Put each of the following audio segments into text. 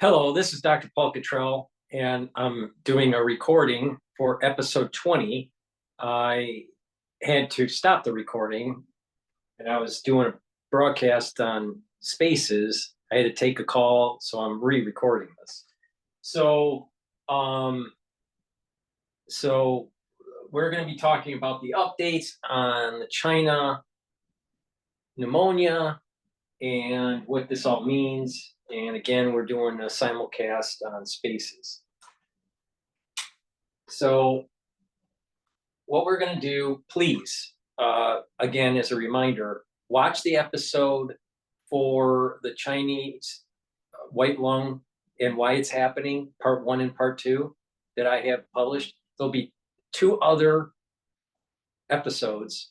Hello, this is Dr. Paul Cottrell, and I'm doing a recording for episode 20. I had to stop the recording, and I was doing a broadcast on spaces. I had to take a call, so I'm re-recording this. So, um, so we're going to be talking about the updates on the China pneumonia and what this all means. And again, we're doing a simulcast on spaces. So what we're going to do, please, again, as a reminder, watch the episode for the Chinese white lung and why it's happening, part 1 and part 2 that I have published. There'll be 2 other episodes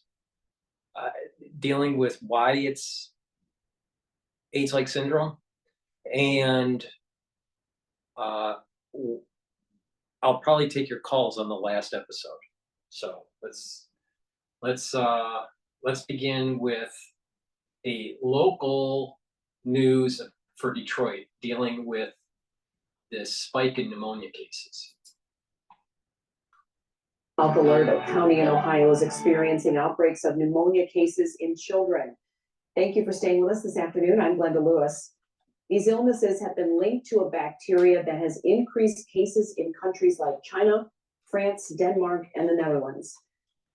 dealing with why it's AIDS-like syndrome. And I'll probably take your calls on the last episode. So let's begin with a local news for Detroit dealing with this spike in pneumonia cases. Health alert: a county in Ohio is experiencing outbreaks of pneumonia cases in children. Thank you for staying with us this afternoon. I'm Glenda Lewis. These illnesses have been linked to a bacteria that has increased cases in countries like China, France, Denmark, and the Netherlands.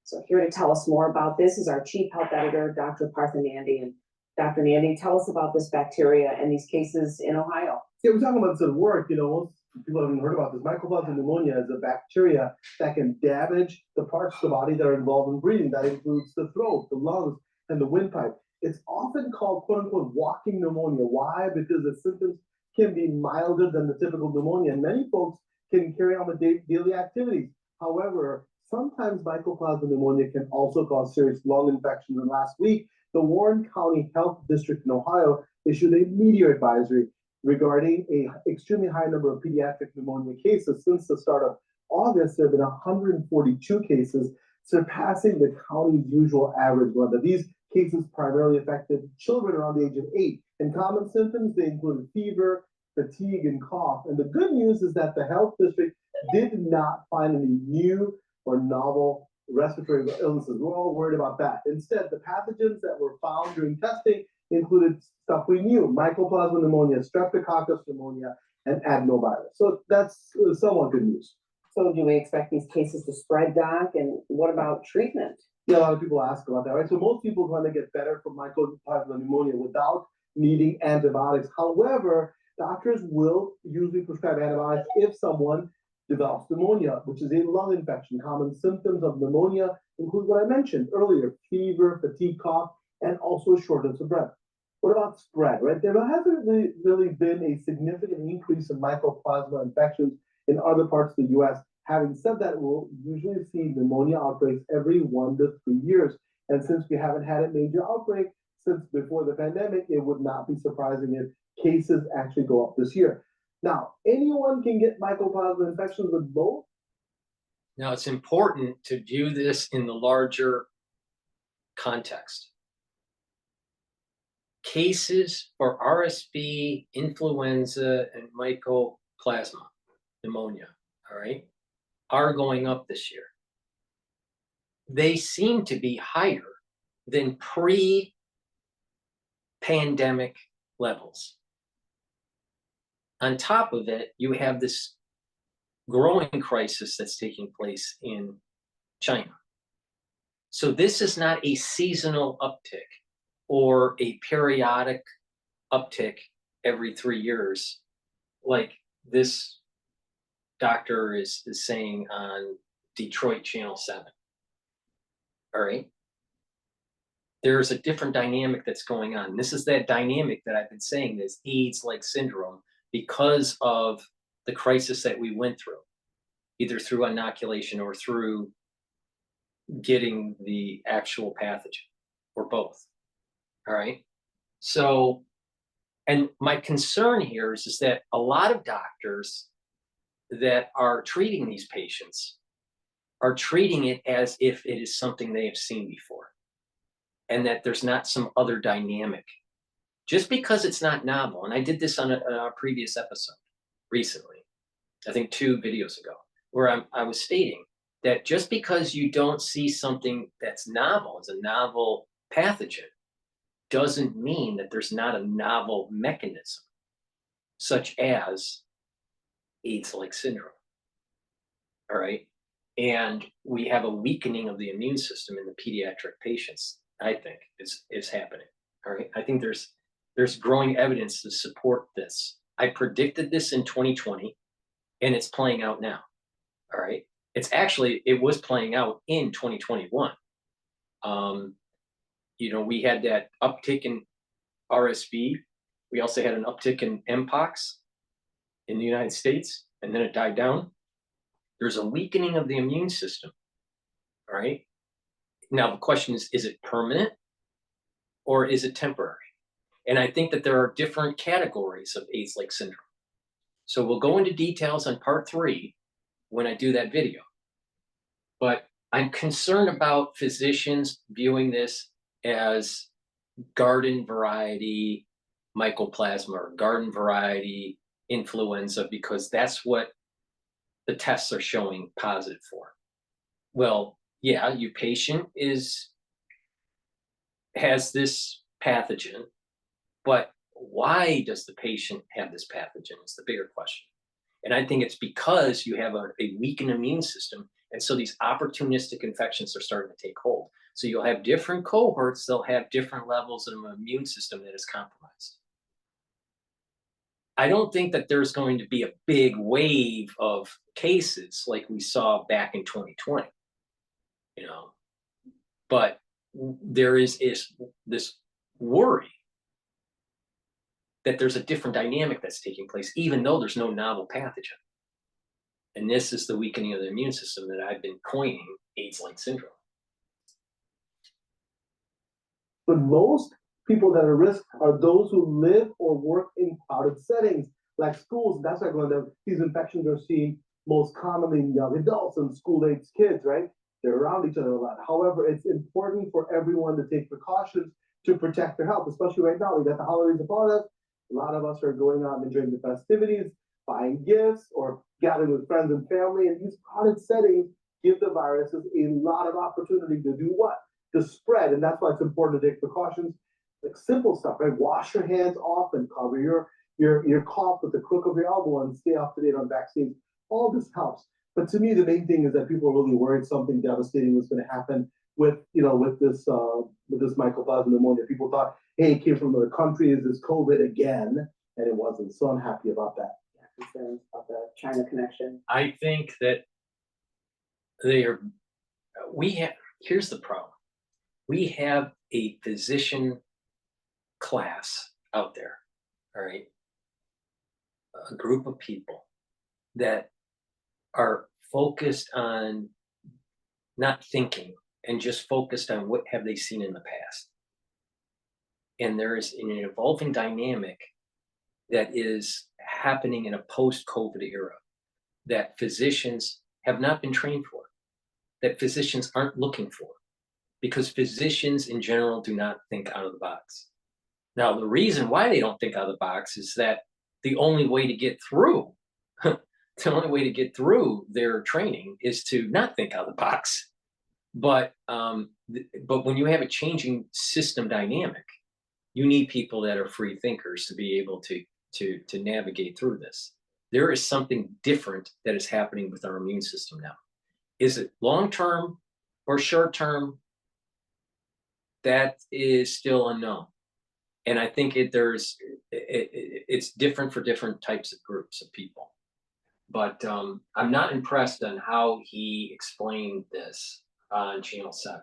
So here to tell us more about this is our chief health editor, Dr. Partha Nandi. And Dr. Nandi, tell us about this bacteria and these cases in Ohio. Yeah, we're talking about this at work. Most people haven't heard about this. Mycoplasma pneumonia is a bacteria that can damage the parts of the body that are involved in breathing. That includes the throat, the lungs, and the windpipe. It's often called, quote unquote, walking pneumonia. Why? Because the symptoms can be milder than the typical pneumonia, and many folks can carry on with daily activities. However, sometimes mycoplasma pneumonia can also cause serious lung infections. And last week, the Warren County Health District in Ohio issued a media advisory regarding an extremely high number of pediatric pneumonia cases. Since the start of August, there have been 142 cases, surpassing the county's usual average. Whether these cases primarily affected children around the age of 8. And common symptoms, they included fever, fatigue, and cough. And the good news is that the health district did not find any new or novel respiratory illnesses. We're all worried about that. Instead, the pathogens that were found during testing included stuff we knew: mycoplasma pneumonia, streptococcus pneumonia, and adenovirus. So that's somewhat good news. So do we expect these cases to spread, Doc? And what about treatment? Yeah, a lot of people ask about that, right? So most people want to get better from mycoplasma pneumonia without needing antibiotics. However, doctors will usually prescribe antibiotics if someone develops pneumonia, which is a lung infection. Common symptoms of pneumonia include what I mentioned earlier: fever, fatigue, cough, and also shortness of breath. What about spread, right? There hasn't really been a significant increase in mycoplasma infections in other parts of the U.S. Having said that, we'll usually see pneumonia outbreaks every 1 to 3 years. And since we haven't had a major outbreak since before the pandemic, it would not be surprising if cases actually go up this year. Now, anyone can get mycoplasma infections with both. Now, it's important to view this in the larger context. Cases for RSV, influenza, and mycoplasma pneumonia, all right, are going up this year. They seem to be higher than pre-pandemic levels. On top of it, you have this growing crisis that's taking place in China. So this is not a seasonal uptick or a periodic uptick every 3 years like this doctor is saying on Detroit Channel 7. All right. There's a different dynamic that's going on. This is that dynamic that I've been saying, this AIDS-like syndrome, because of the crisis that we went through, either through inoculation or through getting the actual pathogen, or both. All right. So, and my concern here is that a lot of doctors that are treating these patients are treating it as if it is something they have seen before, and that there's not some other dynamic. Just because it's not novel, and I did this on a previous episode, recently, I think 2 videos ago, where I was stating that just because you don't see something that's novel, as a novel pathogen, doesn't mean that there's not a novel mechanism, such as AIDS-like syndrome. All right. And we have a weakening of the immune system in the pediatric patients, I think is happening. All right. I think there's growing evidence to support this. I predicted this in 2020 and it's playing out now. All right. It was playing out in 2021. We had that uptick in RSV. We also had an uptick in Mpox in the United States, and then it died down. There's a weakening of the immune system. All right. Now the question is it permanent or is it temporary? And I think that there are different categories of AIDS-like syndrome. So we'll go into details on part 3 when I do that video. But I'm concerned about physicians viewing this as garden variety mycoplasma or garden variety influenza, because that's what the tests are showing positive for. Well, yeah, your patient has this pathogen, but why does the patient have this pathogen is the bigger question. And I think it's because you have a weakened immune system, and so these opportunistic infections are starting to take hold. So you'll have different cohorts, they'll have different levels of an immune system that is compromised. I don't think that there's going to be a big wave of cases like we saw back in 2020, but there is this worry that there's a different dynamic that's taking place, even though there's no novel pathogen. And this is the weakening of the immune system that I've been coining AIDS-like syndrome. But most people that are at risk are those who live or work in crowded settings, like schools. That's why these infections are seen most commonly in young adults and school-age kids, right? They're around each other a lot. However, it's important for everyone to take precautions to protect their health, especially right now. We got the holidays upon us. A lot of us are going out and enjoying the festivities, buying gifts, or gathering with friends and family. And these crowded settings give the viruses a lot of opportunity to do what? To spread. And that's why it's important to take precautions, like simple stuff, right? Wash your hands often, cover your cough with the crook of your elbow, and stay up to date on vaccines. All this helps. But to me, the main thing is that people are really worried something devastating was going to happen with this mycoplasma pneumonia. People thought, hey, it came from another country. Is this COVID again? And it wasn't. So I'm happy about that. Yeah, concerns about the China connection. I think that here's the problem. We have a physician class out there, all right? A group of people that are focused on not thinking and just focused on what have they seen in the past. And there is an evolving dynamic that is happening in a post-COVID era that physicians have not been trained for, that physicians aren't looking for, because physicians in general do not think out of the box. Now, the reason why they don't think out of the box is that the only way to get through their training is to not think out of the box. But when you have a changing system dynamic, you need people that are free thinkers to be able to navigate through this. There is something different that is happening with our immune system now. Is it long-term or short-term? That is still unknown. And I think it's different for different types of groups of people. But I'm not impressed on how he explained this on Channel 7.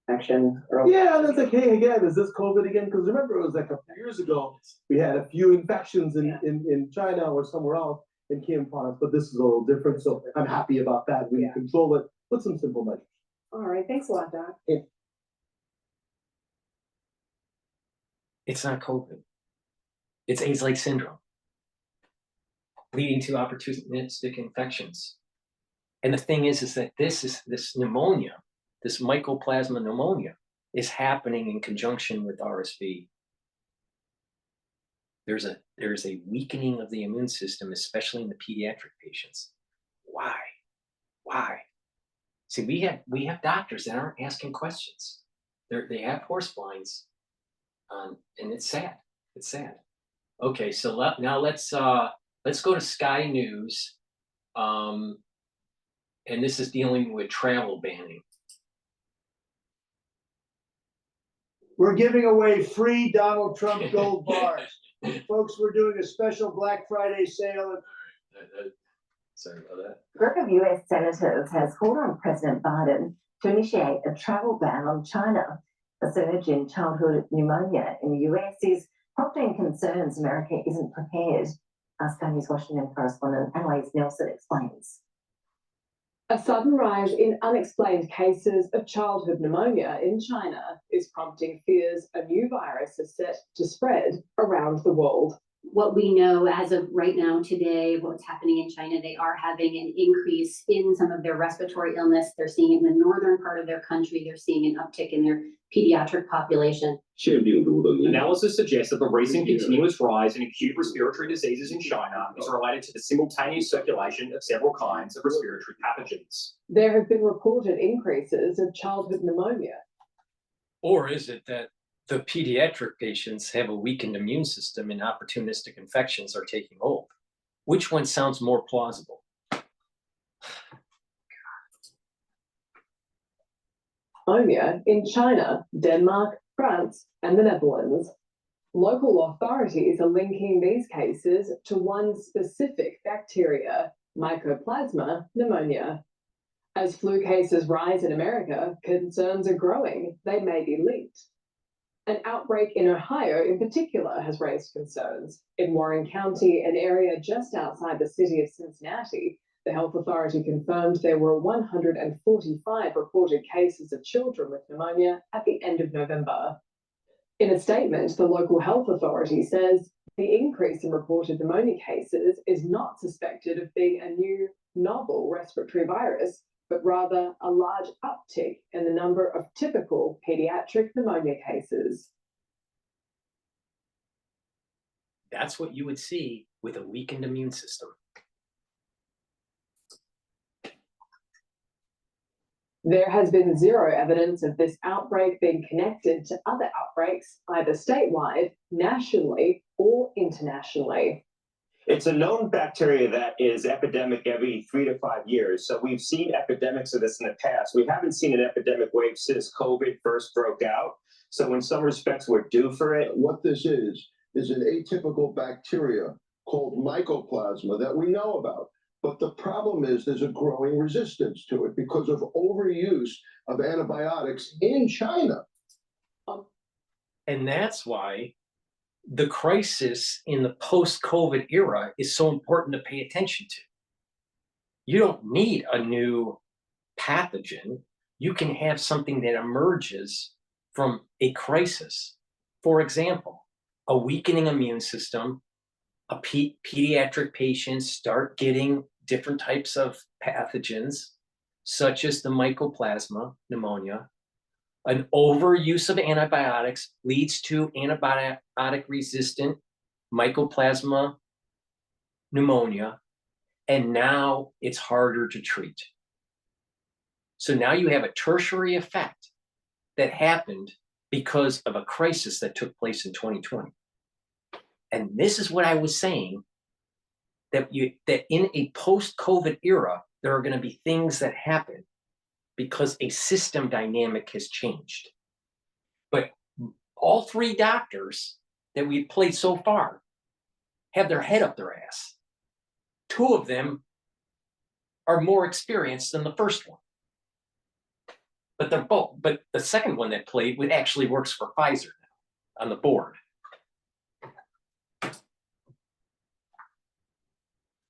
Action. Yeah, that's like, hey, again, is this COVID again? Because remember, it was like a few years ago, we had a few infections in China or somewhere else and came upon us, but this is a little different. So I'm happy about that. We control it with some simple measures. All right, thanks a lot, Doc. It's not COVID. It's AIDS-like syndrome, leading to opportunistic infections. And the thing is that this pneumonia, this mycoplasma pneumonia, is happening in conjunction with RSV. there's a weakening of the immune system, especially in the pediatric patients. Why? Why? See, we have doctors that aren't asking questions. They have horse blinds, and it's sad. It's sad. Okay, so now let's go to Sky News, and this is dealing with travel banning. We're giving away free Donald Trump gold bars. Folks, we're doing a special Black Friday sale. Sorry about that. A group of US senators has called on President Biden to initiate a travel ban on China. The surge in childhood pneumonia in the US is prompting concerns America isn't prepared. Sky News Washington correspondent Annalise Nelson explains. A sudden rise in unexplained cases of childhood pneumonia in China is prompting fears a new virus is set to spread around the world. What we know as of right now today, what's happening in China, they are having an increase in some of their respiratory illness. They're seeing it in the northern part of their country. They're seeing an uptick in their pediatric population. Analysis suggests that the recent continuous rise in acute respiratory diseases in China is related to the simultaneous circulation of several kinds of respiratory pathogens. There have been reported increases of childhood pneumonia. Or is it that the pediatric patients have a weakened immune system and opportunistic infections are taking hold? Which one sounds more plausible? Pneumonia in China, Denmark, France, and the Netherlands. Local authorities are linking these cases to one specific bacteria, Mycoplasma pneumonia. As flu cases rise in America, concerns are growing they may be linked. An outbreak in Ohio in particular has raised concerns. In Warren County, an area just outside the city of Cincinnati, the health authority confirmed there were 145 reported cases of children with pneumonia at the end of November. In a statement, the local health authority says the increase in reported pneumonia cases is not suspected of being a new novel respiratory virus, but rather a large uptick in the number of typical pediatric pneumonia cases. That's what you would see with a weakened immune system. There has been zero evidence of this outbreak being connected to other outbreaks, either statewide, nationally, or internationally. It's a known bacteria that is epidemic every 3 to 5 years. So we've seen epidemics of this in the past. We haven't seen an epidemic wave since COVID first broke out. So in some respects, we're due for it. What this is an atypical bacteria called Mycoplasma that we know about. But the problem is there's a growing resistance to it because of overuse of antibiotics in China. And that's why the crisis in the post-COVID era is so important to pay attention to. You don't need a new pathogen. You can have something that emerges from a crisis. For example, a weakening immune system, pediatric patients start getting different types of pathogens, such as the Mycoplasma pneumonia. An overuse of antibiotics leads to antibiotic-resistant Mycoplasma pneumonia, and now it's harder to treat. So now you have a tertiary effect that happened because of a crisis that took place in 2020. And this is what I was saying, that in a post-COVID era, there are going to be things that happen because a system dynamic has changed. But all three doctors that we've played so far have their head up their ass. Two of them are more experienced than the first one. But they're both, but the second one that played actually works for Pfizer now on the board.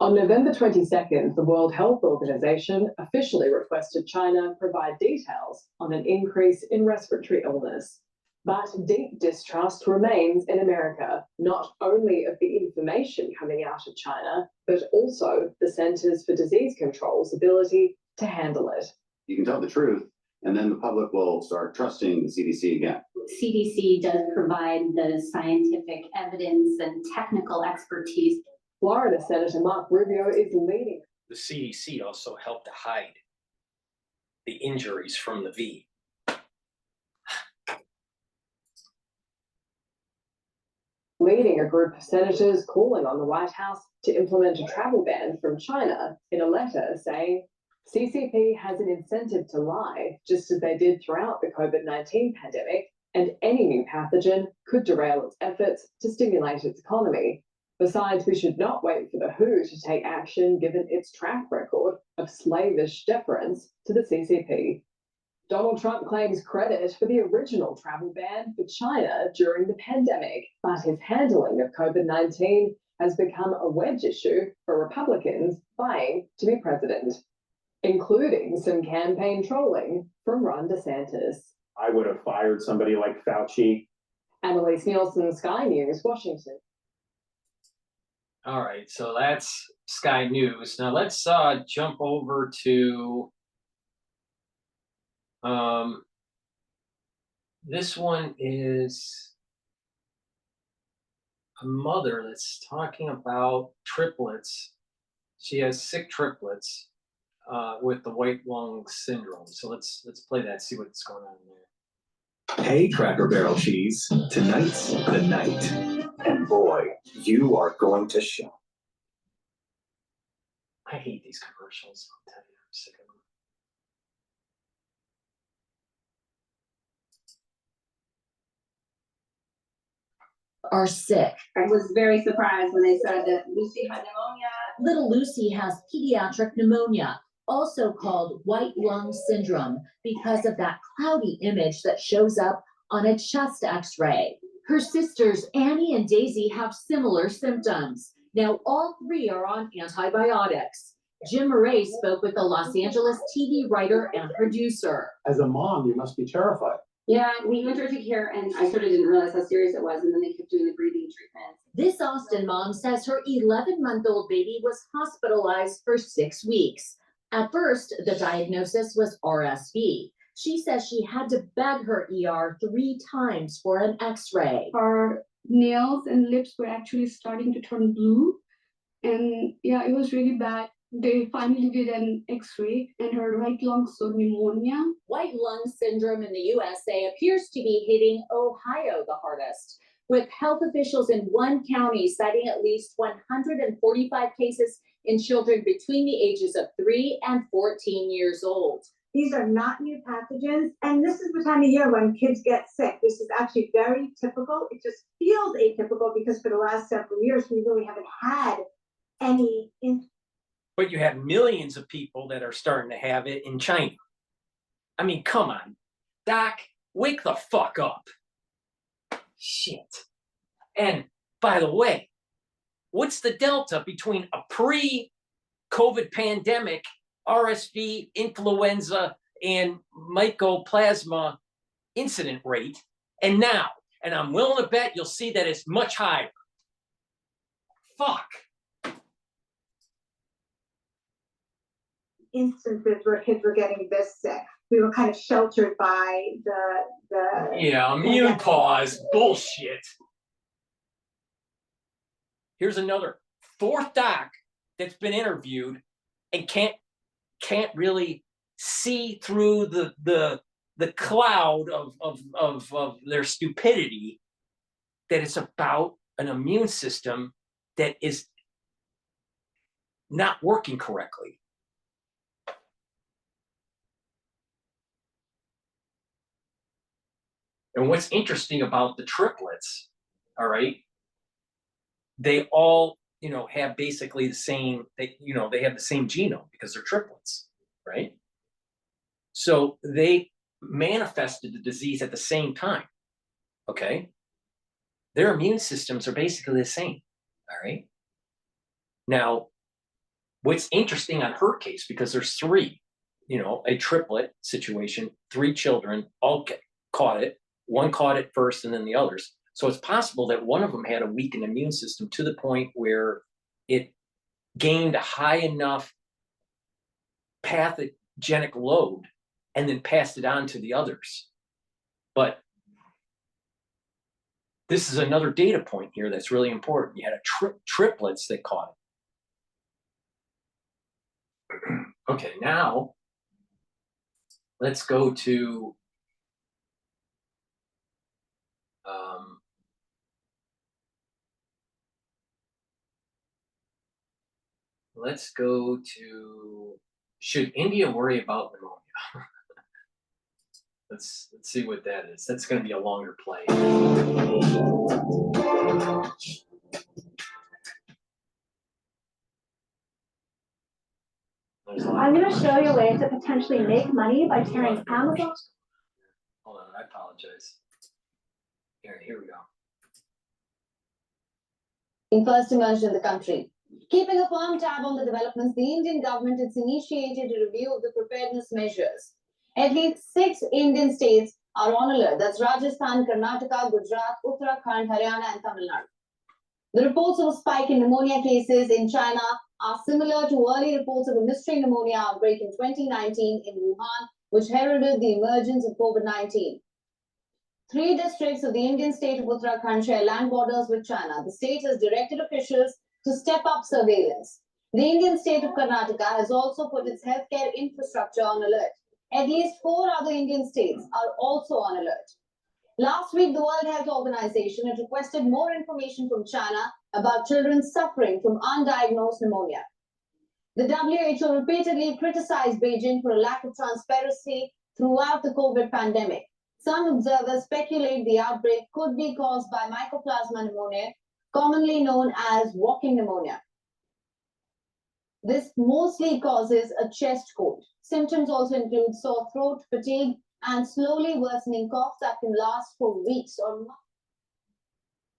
On November 22nd, the World Health Organization officially requested China provide details on an increase in respiratory illness. But deep distrust remains in America, not only of the information coming out of China, but also the Centers for Disease Control's ability to handle it. You can tell the truth, and then the public will start trusting the CDC again. CDC does provide the scientific evidence and technical expertise. Florida Senator Mark Rubio is leading. The CDC also helped to hide the injuries from the V. Leading a group of senators calling on the White House to implement a travel ban from China in a letter saying CCP has an incentive to lie, just as they did throughout the COVID-19 pandemic, and any new pathogen could derail its efforts to stimulate its economy. Besides, we should not wait for the WHO to take action given its track record of slavish deference to the CCP. Donald Trump claims credit for the original travel ban for China during the pandemic, but his handling of COVID-19 has become a wedge issue for Republicans vying to be president, including some campaign trolling from Ron DeSantis. I would have fired somebody like Fauci. Annalise Nielsen, Sky News, Washington. All right, so that's Sky News. Now let's jump over to this one is a mother that's talking about triplets. She has sick triplets with the white lung syndrome. So let's play that, see what's going on there. Hey, Cracker Barrel cheese. Tonight's the night. And boy, you are going to show. I hate these commercials. I'll tell you, I'm sick of them. Are sick. I was very surprised when they said that Lucy had pneumonia. Little Lucy has pediatric pneumonia, also called white lung syndrome, because of that cloudy image that shows up on a chest x-ray. Her sisters Annie and Daisy have similar symptoms. Now all three are on antibiotics. Jim Murray spoke with the Los Angeles TV writer and producer. As a mom, you must be terrified. Yeah, we went to urgent care and I sort of didn't realize how serious it was, and then they kept doing the breathing treatment. This Austin mom says her 11-month-old baby was hospitalized for 6 weeks. At first, the diagnosis was RSV. She says she had to beg her ER 3 times for an x-ray. Her nails and lips were actually starting to turn blue. And yeah, it was really bad. They finally did an x-ray and her right lung showed pneumonia. White lung syndrome in the USA appears to be hitting Ohio the hardest, with health officials in one county citing at least 145 cases in children between the ages of 3 and 14 years old. These are not new pathogens, and this is the time of year when kids get sick. This is actually very typical. It just feels atypical because for the last several years, we really haven't had any. But you have millions of people that are starting to have it in China. I mean, come on, Doc, wake the fuck up. Shit. And by the way, what's the delta between a pre-COVID pandemic RSV, influenza, and mycoplasma incident rate and now? And I'm willing to bet you'll see that it's much higher. Fuck. Instances where kids were getting this sick. We were kind of sheltered by the Yeah, immune pause, bullshit. Here's another 4th doc that's been interviewed and can't really see through the cloud of their stupidity, that it's about an immune system that is not working correctly. And what's interesting about the triplets, all right, they all, have basically the same, they have the same genome because they're triplets, right? So they manifested the disease at the same time, okay? Their immune systems are basically the same, all right? Now, what's interesting on her case, because there's 3, a triplet situation, 3 children all caught it. One caught it first and then the others. So it's possible that one of them had a weakened immune system to the point where it gained a high enough pathogenic load and then passed it on to the others. But this is another data point here that's really important. You had a triplets that caught it. Okay, now let's go to let's go to, should India worry about pneumonia? Let's see what that is. That's going to be a longer play. I'm going to show you a way to potentially make money by tearing Amazon. Hold on, I apologize. Here we go. First emerged in the country. Keeping a firm tab on the developments, the Indian government has initiated a review of the preparedness measures. At least 6 Indian states are on alert. That's Rajasthan, Karnataka, Gujarat, Uttarakhand, Haryana, and Tamil Nadu. The reports of a spike in pneumonia cases in China are similar to early reports of a mystery pneumonia outbreak in 2019 in Wuhan, which heralded the emergence of COVID-19. 3 districts of the Indian state of Uttarakhand share land borders with China. The state has directed officials to step up surveillance. The Indian state of Karnataka has also put its healthcare infrastructure on alert. At least 4 other Indian states are also on alert. Last week, the World Health Organization had requested more information from China about children suffering from undiagnosed pneumonia. The WHO repeatedly criticized Beijing for a lack of transparency throughout the COVID pandemic. Some observers speculate the outbreak could be caused by Mycoplasma pneumonia, commonly known as walking pneumonia. This mostly causes a chest cold. Symptoms also include sore throat, fatigue, and slowly worsening cough that can last for weeks or months.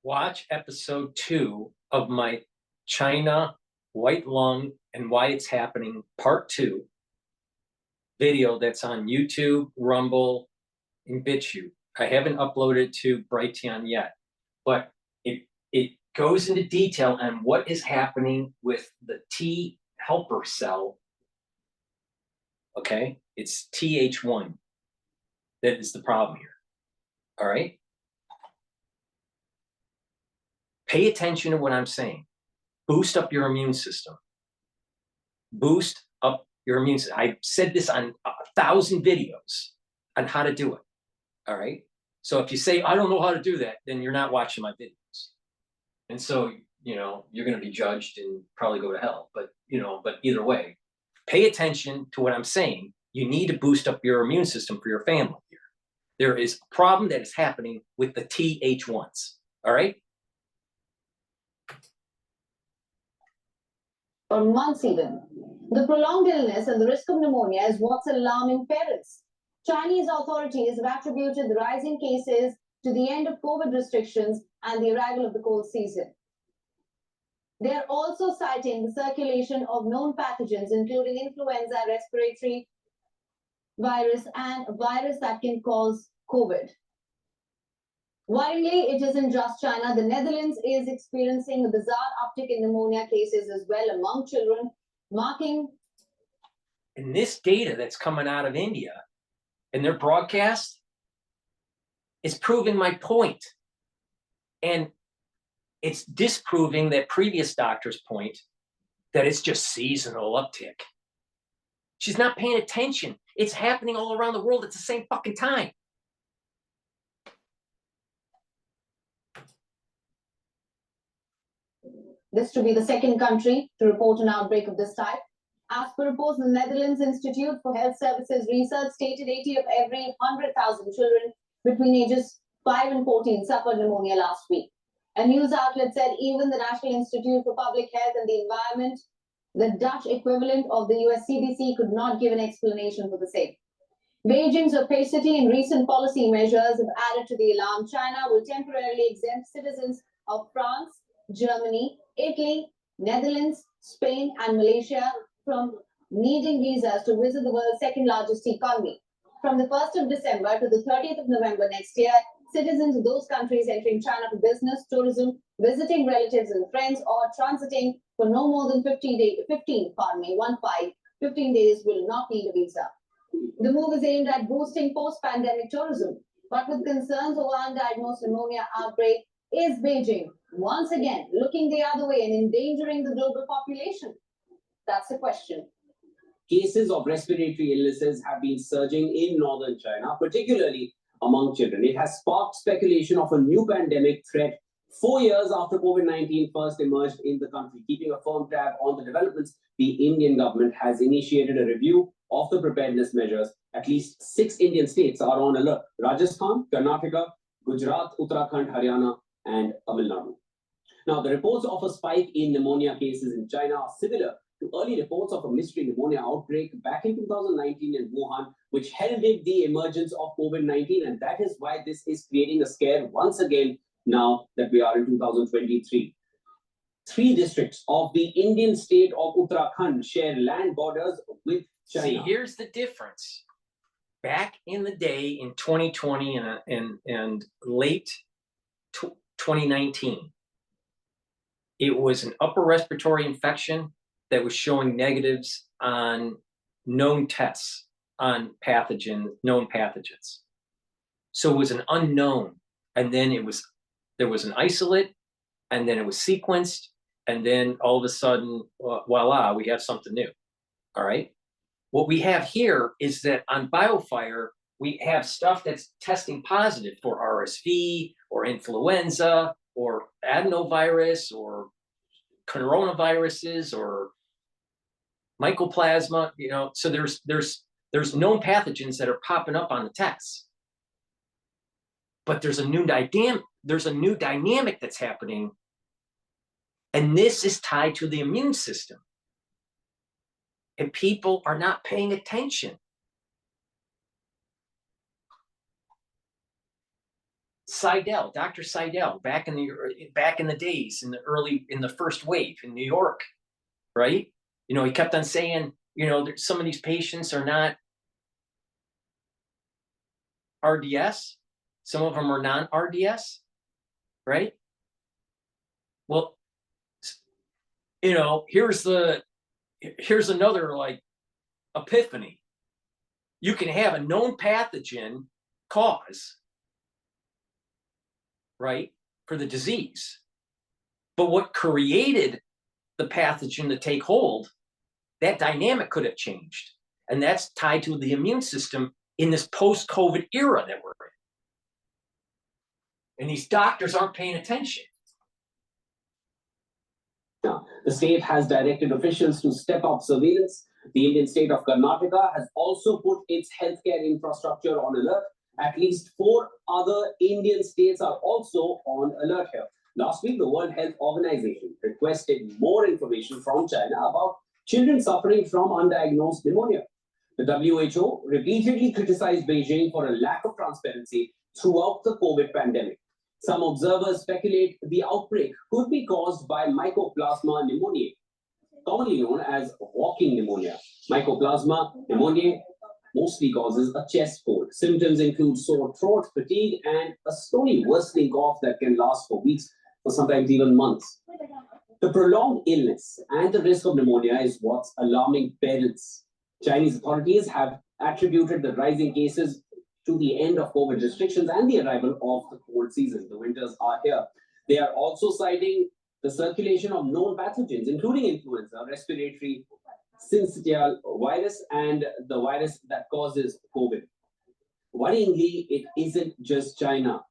Watch episode 2 of my China white lung and why it's happening part 2 video that's on YouTube, Rumble, and Bitchute. I haven't uploaded to Brighteon yet, but it goes into detail on what is happening with the T helper cell. Okay, it's Th1 that is the problem here. All right, pay attention to what I'm saying. Boost up your immune system. Boost up your immune system. I said this on 1,000 videos on how to do it. All right. So if you say, I don't know how to do that, then you're not watching my videos. And so, you know, you're going to be judged and probably go to hell. But, you know, but either way, pay attention to what I'm saying. You need to boost up your immune system for your family here. There is a problem that is happening with the Th1s. All right. For months even. The prolonged illness and the risk of pneumonia is what's alarming parents. Chinese authorities have attributed the rising cases to the end of COVID restrictions and the arrival of the cold season. They are also citing the circulation of known pathogens, including influenza, respiratory virus, and a virus that can cause COVID. Worryingly, it isn't just China. The Netherlands is experiencing a bizarre uptick in pneumonia cases as well among children, marking. And this data that's coming out of India and their broadcast is proving my point. And it's disproving that previous doctor's point that it's just seasonal uptick. She's not paying attention. It's happening all around the world at the same fucking time. This to be the second country to report an outbreak of this type. As per reports, the Netherlands Institute for Health Services research stated 80 of every 100,000 children between ages 5 and 14 suffered pneumonia last week. A news outlet said even the National Institute for Public Health and the Environment, the Dutch equivalent of the US CDC, could not give an explanation for the same. Beijing's opacity in recent policy measures have added to the alarm. China will temporarily exempt citizens of France, Germany, Italy, Netherlands, Spain, and Malaysia from needing visas to visit the world's second largest economy. From the 1st of December to the 30th of November next year, citizens of those countries entering China for business, tourism, visiting relatives and friends, or transiting for no more than 15 days will not need a visa. The move is aimed at boosting post-pandemic tourism, but with concerns over undiagnosed pneumonia outbreak, Is Beijing once again looking the other way and endangering the global population? That's the question. Cases of respiratory illnesses have been surging in northern China, particularly among children. It has sparked speculation of a new pandemic threat 4 years after COVID-19 first emerged in the country. Keeping a firm tab on the developments, the Indian government has initiated a review of the preparedness measures. At least 6 Indian states are on alert: Rajasthan, Karnataka, Gujarat, Uttarakhand, Haryana, and Tamil Nadu. Now, the reports of a spike in pneumonia cases in China are similar to early reports of a mystery pneumonia outbreak back in 2019 in Wuhan, which heralded the emergence of COVID-19. And that is why this is creating a scare once again now that we are in 2023. 3 districts of the Indian state of Uttarakhand share land borders with China. See, here's the difference. Back in the day in 2020 and late 2019, it was an upper respiratory infection that was showing negatives on known tests on known pathogens. So it was an unknown, and then there was an isolate, and then it was sequenced, and then all of a sudden, voila, we have something new. All right. What we have here is that on BioFire, we have stuff that's testing positive for RSV or influenza or adenovirus or coronaviruses or mycoplasma, so there's known pathogens that are popping up on the tests. But there's a new dynamic that's happening, and this is tied to the immune system. And people are not paying attention. Dr. Seidel, back in the days, in the first wave in New York, right? He kept on saying, some of these patients are not RDS, some of them are non-RDS, right? Well, here's another epiphany. You can have a known pathogen cause, right, for the disease. But what created the pathogen to take hold, that dynamic could have changed. And that's tied to the immune system in this post-COVID era that we're in. And these doctors aren't paying attention. Now, the state has directed officials to step up surveillance. The Indian state of Karnataka has also put its healthcare infrastructure on alert. At least 4 other Indian states are also on alert here. Last week, the World Health Organization requested more information from China about children suffering from undiagnosed pneumonia. The WHO repeatedly criticized Beijing for a lack of transparency throughout the COVID pandemic. Some observers speculate the outbreak could be caused by Mycoplasma pneumoniae, commonly known as walking pneumonia. Mycoplasma pneumoniae mostly causes a chest cold. Symptoms include sore throat, fatigue, and a slowly worsening cough that can last for weeks or sometimes even months. The prolonged illness and the risk of pneumonia is what's alarming parents. Chinese authorities have attributed the rising cases to the end of COVID restrictions and the arrival of the cold season. The winters are here. They are also citing the circulation of known pathogens, including influenza, respiratory syncytial virus, and the virus that causes COVID. Worryingly, it isn't just China.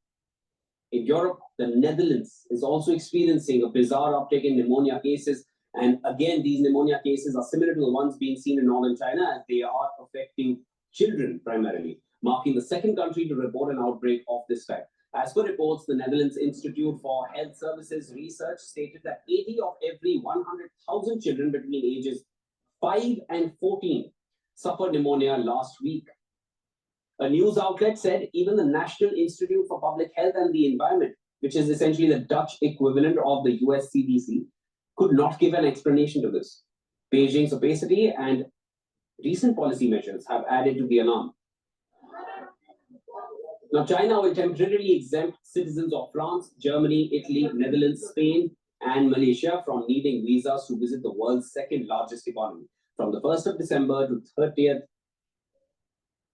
In Europe, the Netherlands is also experiencing a bizarre uptick in pneumonia cases. And again, these pneumonia cases are similar to the ones being seen in northern China, as they are affecting children primarily, marking the second country to report an outbreak of this type. As per reports, the Netherlands Institute for Health Services Research stated that 80 of every 100,000 children between ages 5 and 14 suffered pneumonia last week. A news outlet said even the National Institute for Public Health and the Environment, which is essentially the Dutch equivalent of the US CDC, could not give an explanation to this. Beijing's opacity and recent policy measures have added to the alarm. Now, China will temporarily exempt citizens of France, Germany, Italy, Netherlands, Spain, and Malaysia from needing visas to visit the world's second largest economy. From the 1st of December to 30th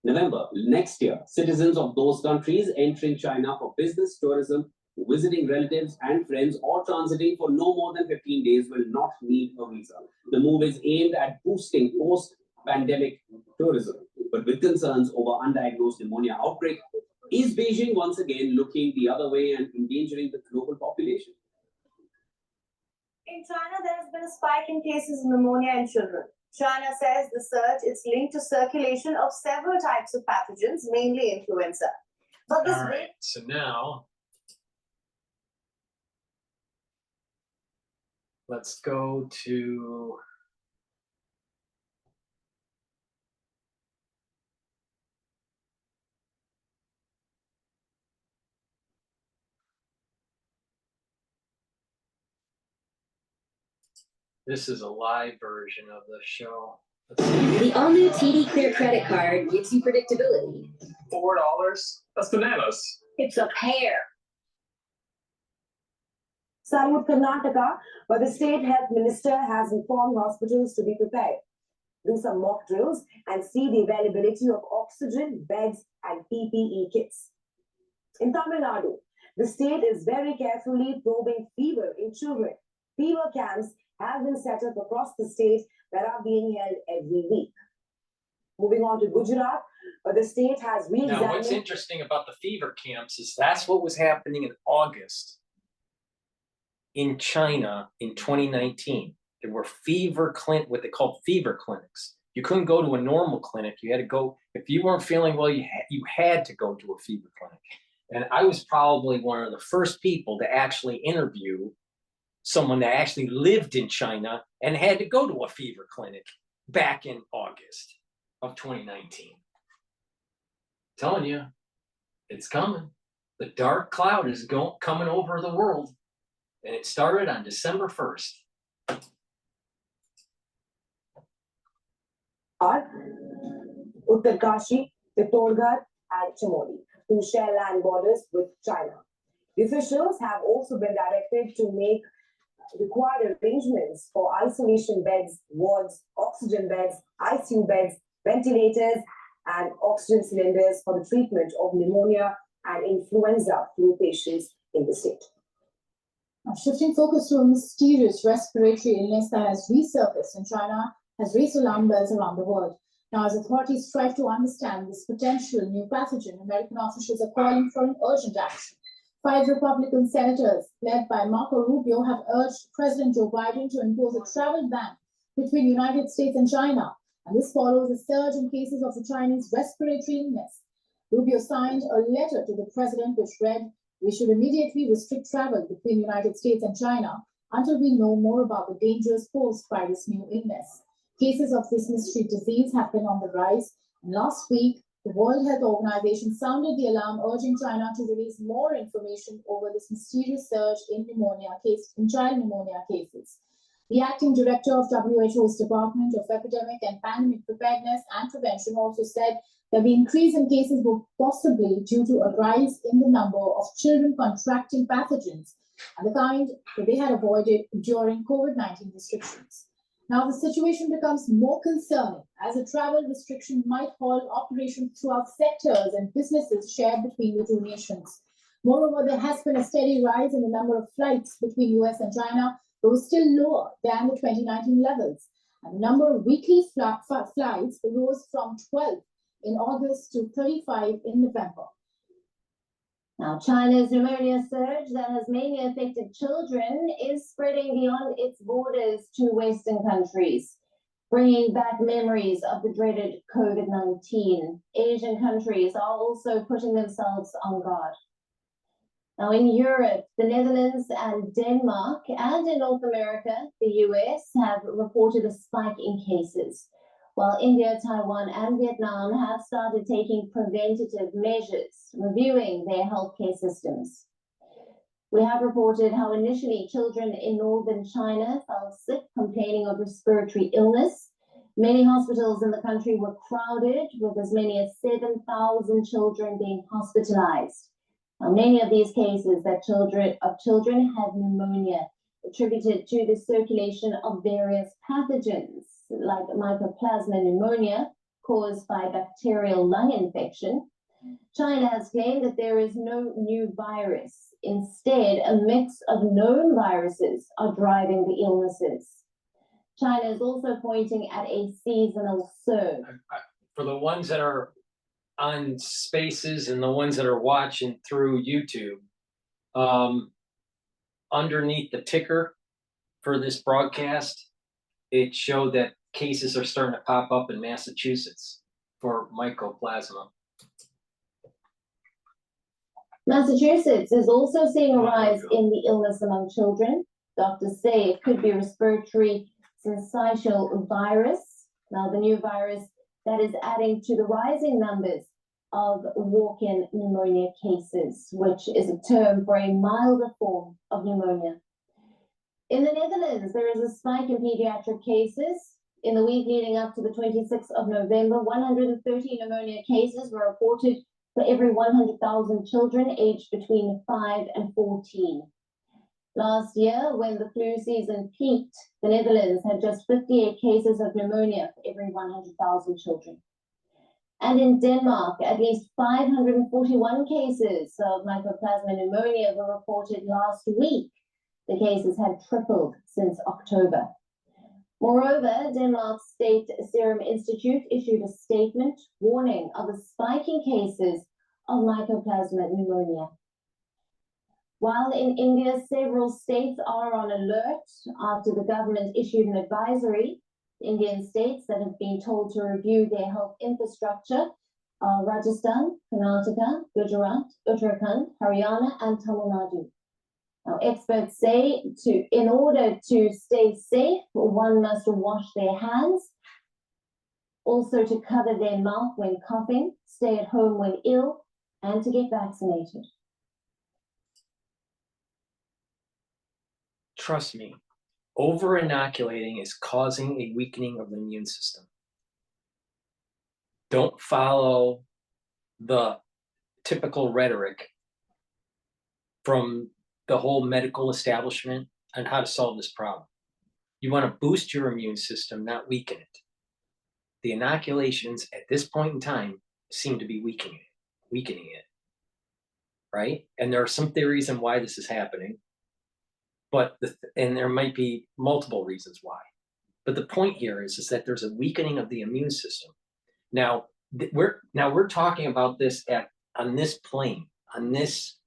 November next year, citizens of those countries entering China for business, tourism, visiting relatives and friends or transiting for no more than 15 days will not need a visa. The move is aimed at boosting post-pandemic tourism. But with concerns over undiagnosed pneumonia outbreak, is Beijing once again looking the other way and endangering the global population? In China, there has been a spike in cases of pneumonia in children. China says the surge is linked to circulation of several types of pathogens, mainly influenza. But this All right, so now let's go to this is a live version of the show. The all-new TD Clear credit card gives you predictability. $4? That's bananas. It's a pair. Salute Karnataka, where the state health minister has informed hospitals to be prepared, do some mock drills, and see the availability of oxygen, beds, and PPE kits. In Tamil Nadu, the state is very carefully probing fever in children. Fever camps have been set up across the state that are being held every week. Moving on to Gujarat, where the state has re-examined... Now, what's interesting about the fever camps is that's what was happening in August in China in 2019. There were what they called fever clinics. You couldn't go to a normal clinic. You had to go, if you weren't feeling well, you had to go to a fever clinic. And I was probably one of the first people to actually interview someone that actually lived in China and had to go to a fever clinic back in August of 2019. Telling you, it's coming. The dark cloud is coming over the world. And it started on December 1st. Uttarkashi, Pittorgarh, and Chamoli to share land borders with China. The officials have also been directed to make required arrangements for isolation beds, wards, oxygen beds, ICU beds, ventilators, and oxygen cylinders for the treatment of pneumonia and influenza flu patients in the state. Now, shifting focus to a mysterious respiratory illness that has resurfaced in China has raised alarm bells around the world. Now, as authorities strive to understand this potential new pathogen, American officials are calling for an urgent action. 5 Republican senators, led by Marco Rubio, have urged President Joe Biden to impose a travel ban between the United States and China. And this follows a surge in cases of the Chinese respiratory illness. Rubio signed a letter to the president which read, "We should immediately restrict travel between the United States and China until we know more about the dangers posed by this new illness." Cases of this mystery disease have been on the rise, and last week, the World Health Organization sounded the alarm, urging China to release more information over this mysterious surge in child pneumonia cases. The acting director of WHO's Department of Epidemic and Pandemic Preparedness and Prevention also said that the increase in cases was possibly due to a rise in the number of children contracting pathogens and the kind that they had avoided during COVID-19 restrictions. Now, the situation becomes more concerning as a travel restriction might halt operations throughout sectors and businesses shared between the two nations. Moreover, there has been a steady rise in the number of flights between US and China, though still lower than the 2019 levels. And the number of weekly flights rose from 12 in August to 35 in November. Now, China's pneumonia surge that has mainly affected children is spreading beyond its borders to Western countries, bringing back memories of the dreaded COVID-19. Asian countries are also putting themselves on guard. Now, in Europe, the Netherlands and Denmark, and in North America, the US, have reported a spike in cases, while India, Taiwan, and Vietnam have started taking preventative measures, reviewing their healthcare systems. We have reported how initially children in northern China fell sick, complaining of respiratory illness. Many hospitals in the country were crowded, with as many as 7,000 children being hospitalized. Now, many of these cases of children had pneumonia attributed to the circulation of various pathogens, like mycoplasma pneumonia caused by bacterial lung infection, China has claimed that there is no new virus. Instead, a mix of known viruses are driving the illnesses. China is also pointing at a seasonal surge. For the ones that are on Spaces and the ones that are watching through YouTube, underneath the ticker for this broadcast, it showed that cases are starting to pop up in Massachusetts for mycoplasma. Massachusetts is also seeing a rise in the illness among children. Doctors say it could be respiratory syncytial virus. Now, the new virus that is adding to the rising numbers of walk-in pneumonia cases, which is a term for a milder form of pneumonia. In the Netherlands, there is a spike in pediatric cases. In the week leading up to the 26th of November, 130 pneumonia cases were reported for every 100,000 children aged between 5 and 14. Last year, when the flu season peaked, the Netherlands had just 58 cases of pneumonia for every 100,000 children. And in Denmark, at least 541 cases of mycoplasma pneumonia were reported last week. The cases had tripled since October. Moreover, Denmark's State Serum Institute issued a statement warning of a spike in cases of mycoplasma pneumonia. While in India, several states are on alert after the government issued an advisory. Indian states that have been told to review their health infrastructure are Rajasthan, Karnataka, Gujarat, Uttarakhand, Haryana, and Tamil Nadu. Now, experts say in order to stay safe, one must wash their hands, also to cover their mouth when coughing, stay at home when ill, and to get vaccinated. Trust me, over-inoculating is causing a weakening of the immune system. Don't follow the typical rhetoric from the whole medical establishment on how to solve this problem. You want to boost your immune system, not weaken it. The inoculations at this point in time seem to be weakening it, right? And there are some theories on why this is happening, but and there might be multiple reasons why. But the point here is that there's a weakening of the immune system. Now we're talking about this on this plane, on this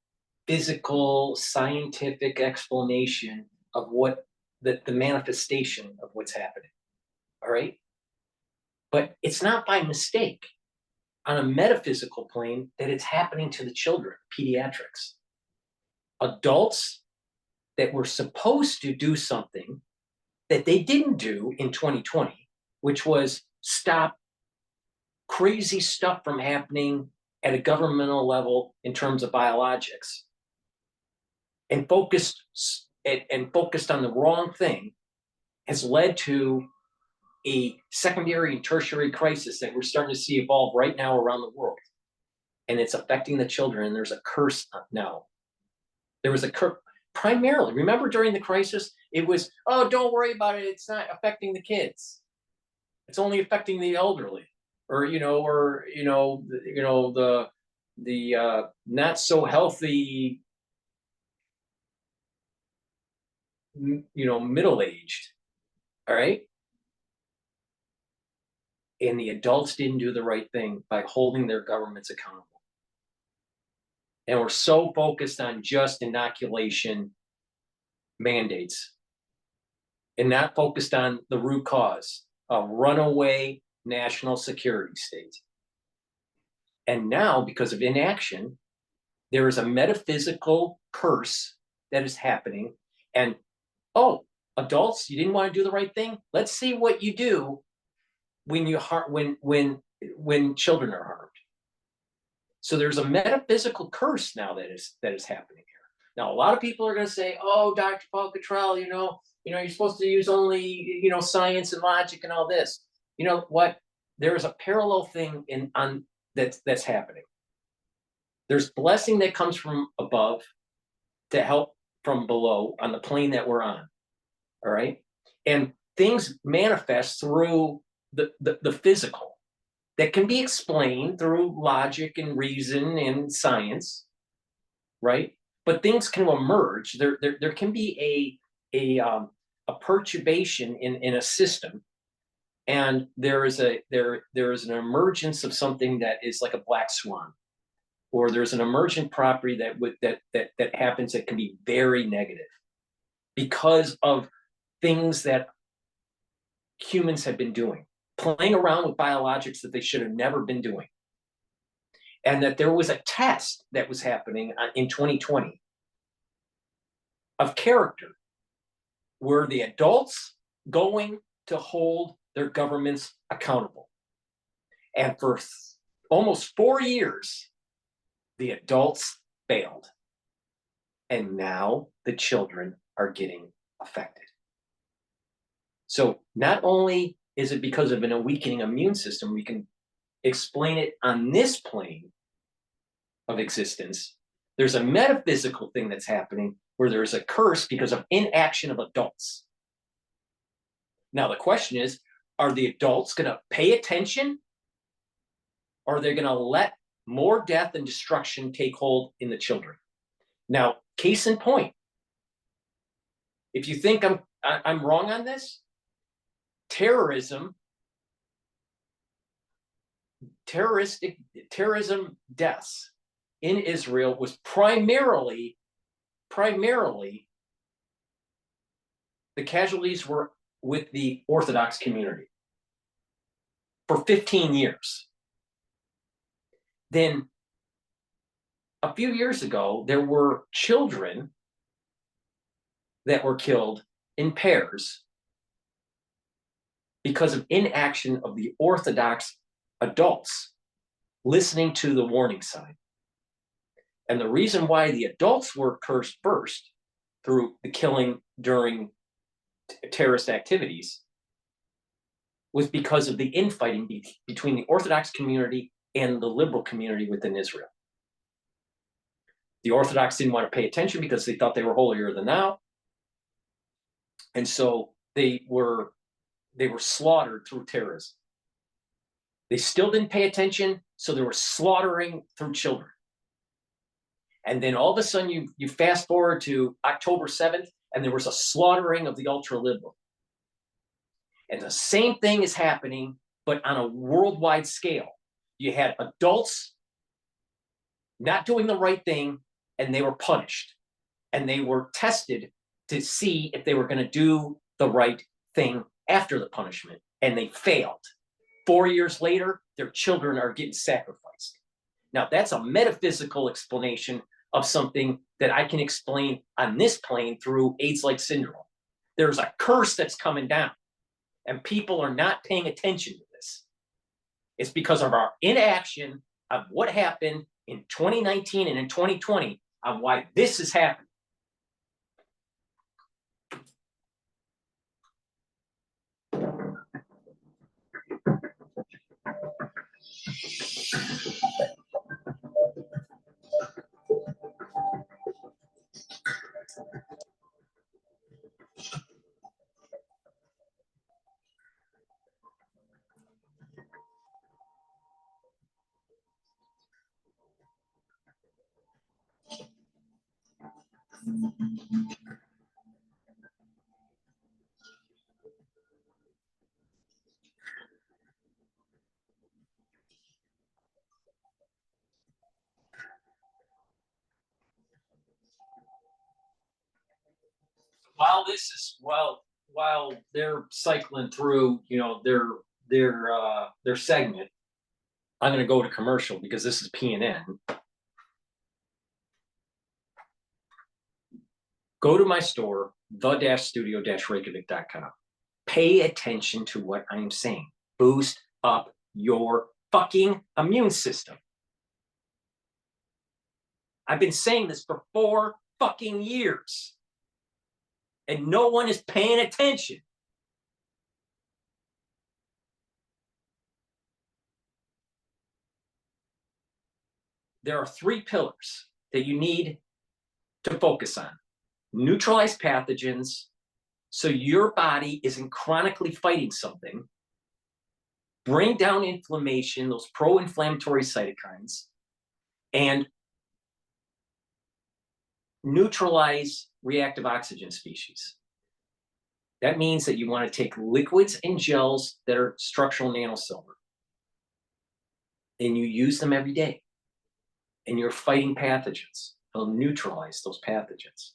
physical, scientific explanation of what the manifestation of what's happening. All right? But it's not by mistake on a metaphysical plane that it's happening to the children, pediatrics. Adults that were supposed to do something that they didn't do in 2020, which was stop crazy stuff from happening at a governmental level in terms of biologics, and focused on the wrong thing, has led to a secondary and tertiary crisis that we're starting to see evolve right now around the world. And it's affecting the children, and there's a curse now. There was a curse, primarily, remember during the crisis, it was, oh, don't worry about it, it's not affecting the kids. It's only affecting the elderly, or the not so healthy, middle-aged, all right? And the adults didn't do the right thing by holding their governments accountable. And we're so focused on just inoculation mandates and not focused on the root cause, a runaway national security state. And now, because of inaction, there is a metaphysical curse that is happening. And, oh, adults, you didn't want to do the right thing? Let's see what you do when children are harmed. So there's a metaphysical curse now that is happening here. Now, a lot of people are going to say, "Oh, Dr. Paul Cottrell, you're supposed to use only science and logic and all this." You know what? There is a parallel thing that's happening. There's blessing that comes from above to help from below on the plane that we're on. All right, and things manifest through the physical. that can be explained through logic and reason and science, right? But things can emerge. There can be a perturbation in a system, and there is an emergence of something that is like a black swan, or there's an emergent property that happens that can be very negative because of things that humans have been doing, playing around with biologics that they should have never been doing. And that there was a test that was happening in 2020 of character. Were the adults going to hold their governments accountable? And for almost 4 years, the adults failed. And now the children are getting affected. So not only is it because of a weakening immune system, we can explain it on this plane of existence. There's a metaphysical thing that's happening where there's a curse because of inaction of adults. Now the question is, are the adults going to pay attention, or are they going to let more death and destruction take hold in the children? Now, case in point, if you think I'm wrong on this, terrorism deaths in Israel was primarily the casualties were with the Orthodox community for 15 years. Then a few years ago, there were children that were killed in pairs because of inaction of the Orthodox adults listening to the warning sign. And the reason why the adults were cursed first through the killing during terrorist activities was because of the infighting between the Orthodox community and the liberal community within Israel. The Orthodox didn't want to pay attention because they thought they were holier than thou. And so they were slaughtered through terrorism. They still didn't pay attention, so they were slaughtering through children. And then all of a sudden you fast forward to October 7th, and there was a slaughtering of the ultra-liberal. And the same thing is happening, but on a worldwide scale. You had adults not doing the right thing, and they were punished. And they were tested to see if they were going to do the right thing after the punishment, and they failed. 4 years later, their children are getting sacrificed. Now, that's a metaphysical explanation of something that I can explain on this plane through AIDS-like syndrome. There's a curse that's coming down, and people are not paying attention to this. It's because of our inaction of what happened in 2019 and in 2020 on why this is happening. While they're cycling through, their segment, I'm going to go to commercial because this is PNN. Go to my store, the-studio-reykjavik.com. Pay attention to what I'm saying. Boost up your fucking immune system. I've been saying this for 4 fucking years. And no one is paying attention. There are 3 pillars that you need to focus on. Neutralize pathogens so your body isn't chronically fighting something. bring down inflammation, those pro-inflammatory cytokines, and neutralize reactive oxygen species. That means that you want to take liquids and gels that are structural nanosilver, and you use them every day, and you're fighting pathogens. They'll neutralize those pathogens.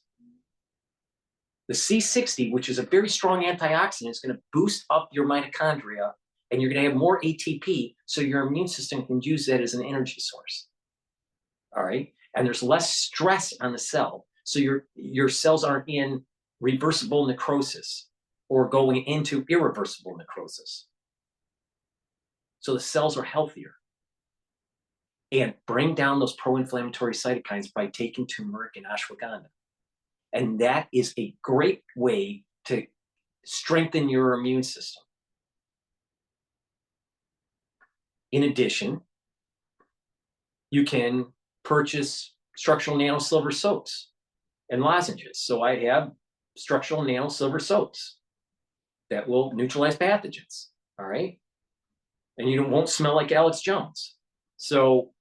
The C60, which is a very strong antioxidant, is going to boost up your mitochondria, and you're going to have more ATP, so your immune system can use that as an energy source. All right? And there's less stress on the cell, so your cells aren't in reversible necrosis or going into irreversible necrosis. So the cells are healthier. And bring down those pro-inflammatory cytokines by taking turmeric and ashwagandha. And that is a great way to strengthen your immune system. In addition, you can purchase structural nanosilver soaps and lozenges. So I have structural nanosilver soaps that will neutralize pathogens, all right? And you won't smell like Alex Jones. So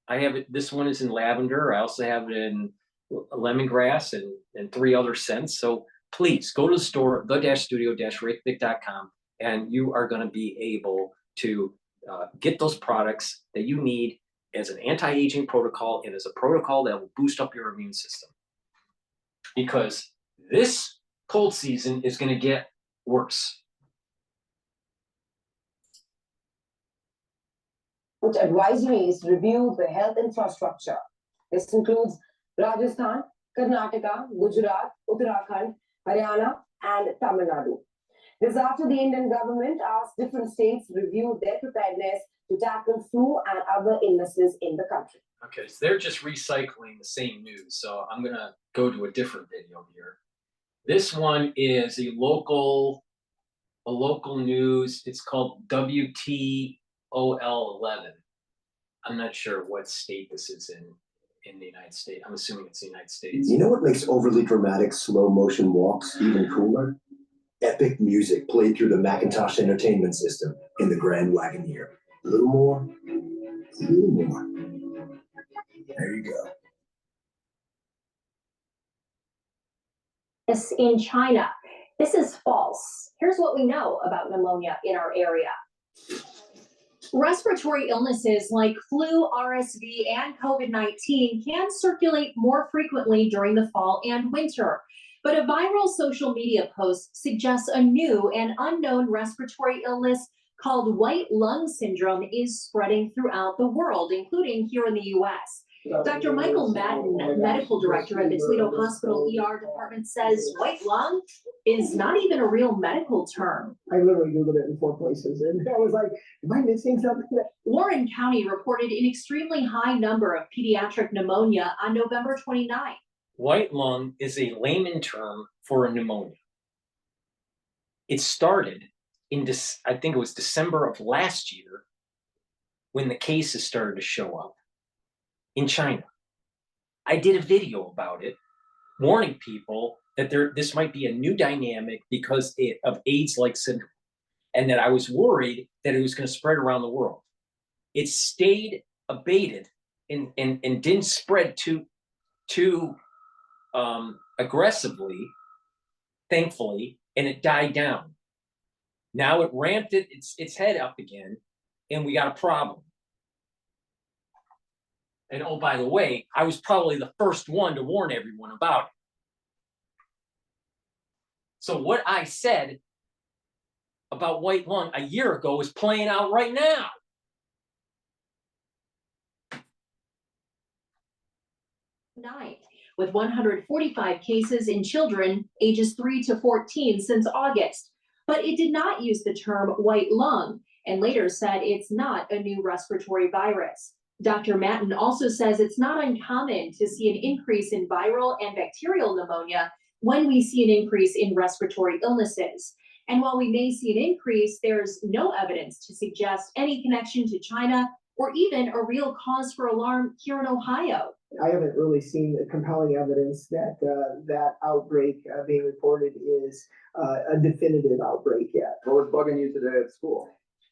I have it, this one is in lavender. I also have it in lemongrass and 3 other scents. So please go to the store, the-studio-reykjavik.com, and you are going to be able to get those products that you need as an anti-aging protocol and as a protocol that will boost up your immune system. Because this cold season is going to get worse. Which advisories review the health infrastructure. This includes Rajasthan, Karnataka, Gujarat, Uttarakhand, Haryana, and Tamil Nadu. This after the Indian government asked different states review their preparedness to tackle flu and other illnesses in the country. Okay, so they're just recycling the same news. So I'm going to go to a different video here. This one is a local news. It's called WTOL 11. I'm not sure what state this is in the United States. I'm assuming it's the United States. You know what makes overly dramatic slow motion walks even cooler? Epic music played through the Macintosh entertainment system in the Grand Wagoneer. A little more, a little more. There you go. In China. This is false. Here's what we know about pneumonia in our area. Respiratory illnesses like flu, RSV, and COVID-19 can circulate more frequently during the fall and winter. But a viral social media post suggests a new and unknown respiratory illness called white lung syndrome is spreading throughout the world, including here in the U.S. Dr. Michael Madden, medical director at the Toledo Hospital ER department, says white lung is not even a real medical term. I literally Googled it in 4 places, and I was like, am I missing something? Warren County reported an extremely high number of pediatric pneumonia on November 29th. White lung is a layman term for a pneumonia. It started in, I think it was December of last year, when the cases started to show up in China. I did a video about it, warning people that this might be a new dynamic because of AIDS-like syndrome, and that I was worried that it was going to spread around the world. It stayed abated and didn't spread too aggressively, thankfully, and it died down. Now it ramped its head up again, and we got a problem. And oh, by the way, I was probably the first one to warn everyone about it. So what I said about white lung a year ago is playing out right now. With 145 cases in children ages 3 to 14 since August. But it did not use the term white lung and later said it's not a new respiratory virus. Dr. Madden also says it's not uncommon to see an increase in viral and bacterial pneumonia when we see an increase in respiratory illnesses. And while we may see an increase, there's no evidence to suggest any connection to China or even a real cause for alarm here in Ohio. I haven't really seen the compelling evidence that that outbreak being reported is a definitive outbreak yet. What was bugging you today at school?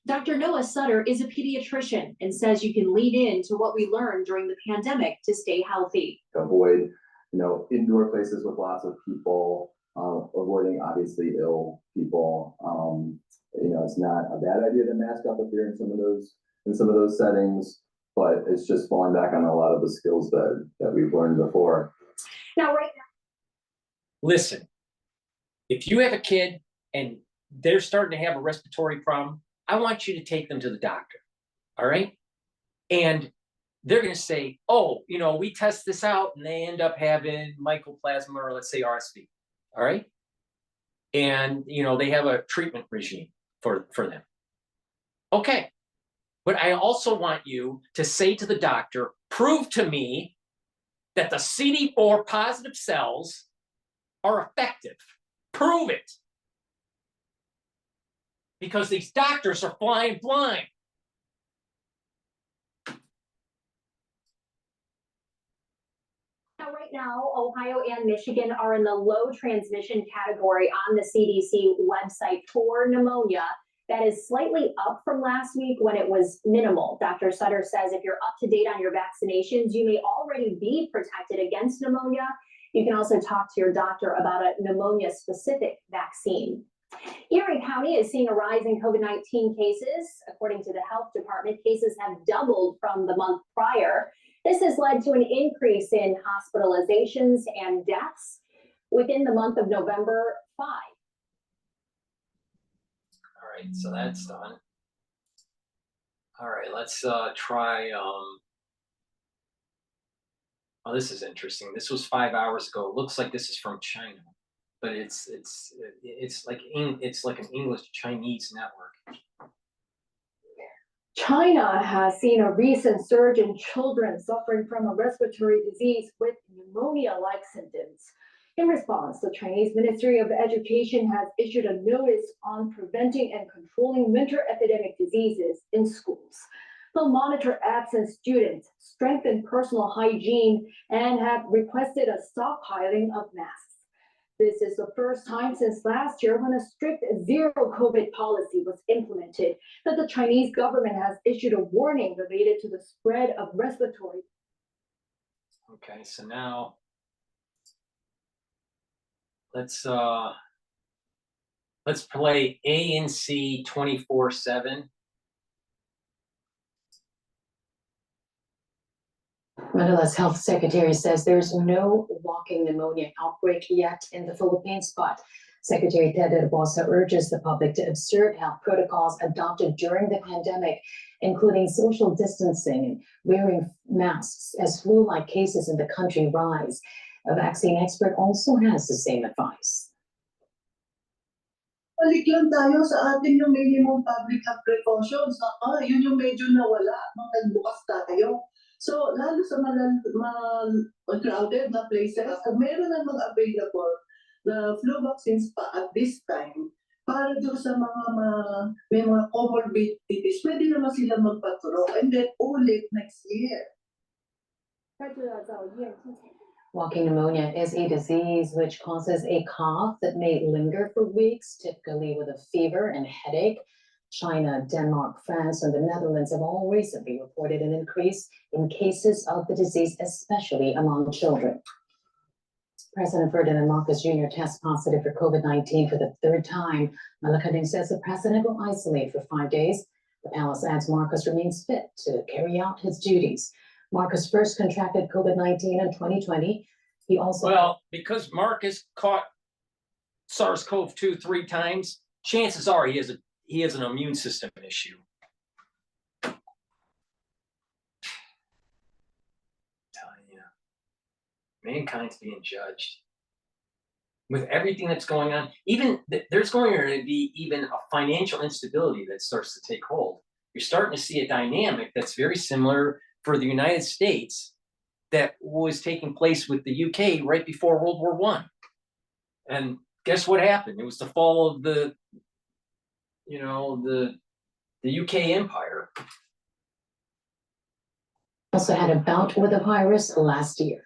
Dr. Noah Sutter is a pediatrician and says you can lean into what we learned during the pandemic to stay healthy. Avoid, indoor places with lots of people, avoiding obviously ill people. It's not a bad idea to mask up if you're in some of those settings, but it's just falling back on a lot of the skills that we've learned before. Now, right now. Listen, if you have a kid and they're starting to have a respiratory problem, I want you to take them to the doctor. All right. And they're going to say, oh, we test this out and they end up having mycoplasma or let's say RSV. All right. And, they have a treatment regime for them. Okay. But I also want you to say to the doctor, prove to me that the CD4 positive cells are effective. Prove it. Because these doctors are flying blind. Now, right now, Ohio and Michigan are in the low transmission category on the CDC website for pneumonia. That is slightly up from last week when it was minimal. Dr. Sutter says if you're up to date on your vaccinations, you may already be protected against pneumonia. You can also talk to your doctor about a pneumonia-specific vaccine. Erie County is seeing a rise in COVID-19 cases. According to the health department, cases have doubled from the month prior. This has led to an increase in hospitalizations and deaths. Within the month of November, 5. All right, so that's done. All right, let's try. Oh, this is interesting. This was 5 hours ago. Looks like this is from China, but it's like an English Chinese network. China has seen a recent surge in children suffering from a respiratory disease with pneumonia-like symptoms. In response, the Chinese Ministry of Education has issued a notice on preventing and controlling winter epidemic diseases in schools. They'll monitor absent students, strengthen personal hygiene, and have requested a stockpiling of masks. This is the first time since last year when a strict zero COVID policy was implemented that the Chinese government has issued a warning related to the spread of respiratory. Okay, so now let's play ANC 24/7. Manila's health secretary says there's no walking pneumonia outbreak yet in the Philippines, but Secretary Ted Bosa urges the public to observe health protocols adopted during the pandemic, including social distancing and wearing masks as flu-like cases in the country rise. A vaccine expert also has the same advice. Balik lang tayo sa atin yung minimum public health precautions. Yun yung medyo nawala nung nagbukas tayo. So, lalo sa crowded na places, kung meron ng mga available na flu vaccines pa at this time, para doon sa may mga comorbidities, pwede naman sila magpaturo and then ulit next year. Walking pneumonia is a disease which causes a cough that may linger for weeks, typically with a fever and headache. China, Denmark, France, and the Netherlands have all recently reported an increase in cases of the disease, especially among children. President Ferdinand Marcos Jr. tests positive for COVID-19 for the third time. Malacanang says the president will isolate for 5 days. The palace adds Marcos remains fit to carry out his duties. Marcos first contracted COVID-19 in 2020. He also because Marcos caught SARS-CoV-2 3 times, chances are he has an immune system issue. Mankind's being judged with everything that's going on. Even there's going to be even a financial instability that starts to take hold. You're starting to see a dynamic that's very similar for the United States that was taking place with the UK right before World War I. And guess what happened? It was the fall of the UK empire. also had a bout with the virus last year.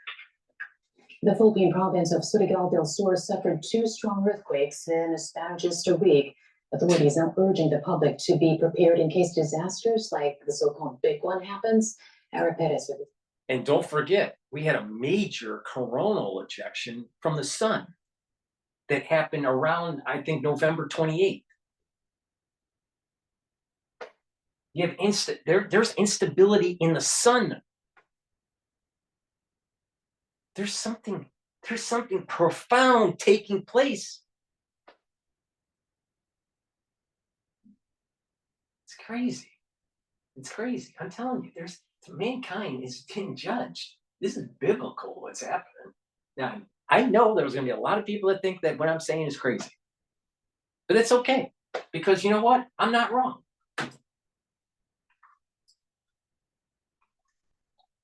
The Philippine province of Surigao del Sur suffered 2 strong earthquakes in a span of just a week. Authorities now urging the public to be prepared in case disasters like the so-called big one happens. Ara Perez with And don't forget, we had a major coronal ejection from the sun that happened around, I think, November 28th. You have there's instability in the sun. There's something profound taking place. It's crazy. It's crazy. I'm telling you, mankind is being judged. This is biblical what's happening. Now, I know there's going to be a lot of people that think that what I'm saying is crazy. But it's okay. Because you know what? I'm not wrong.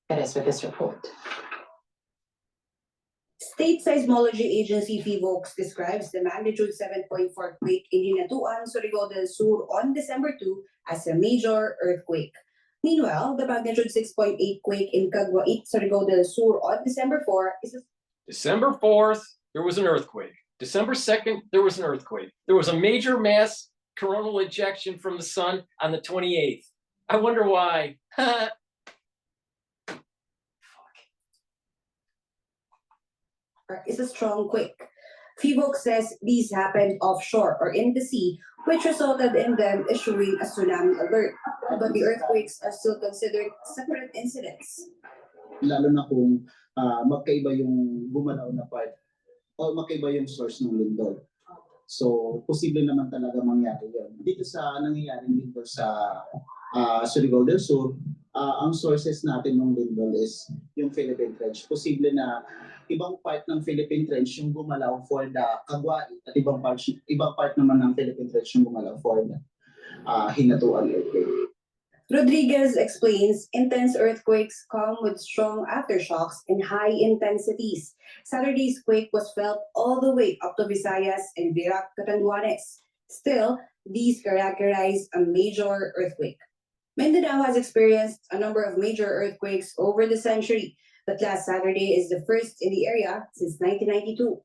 Perez with this report. State Seismology Agency PHOX describes the magnitude 7.4 quake in Hinatuan, Surigao del Sur on December 2 as a major earthquake. Meanwhile, the magnitude 6.8 quake in Caguait, Surigao del Sur on December 4 is a December 4th, there was an earthquake. December 2nd, there was an earthquake. There was a major mass coronal ejection from the sun on the 28th. I wonder why. is a strong quake. PHOX says these happened offshore or in the sea, which resulted in them issuing a tsunami alert. But the earthquakes are still considered separate incidents. Lalo na kung magkaiba yung gumalaw na part o magkaiba yung source ng lindol. So, posible naman talaga mangyari yun. Dito sa nangyayaring lindol sa Surigao del Sur, ang sources natin ng lindol is yung Philippine Trench. Posible na ibang part ng Philippine Trench yung gumalaw for the Caguait at ibang part naman ng Philippine Trench yung gumalaw for the Hinatuan earthquake. Rodriguez explains intense earthquakes come with strong aftershocks and high intensities. Saturday's quake was felt all the way up to Visayas and Virac, Catanduanes. Still, these characterize a major earthquake. Mindanao has experienced a number of major earthquakes over the century, but last Saturday is the first in the area since 1992.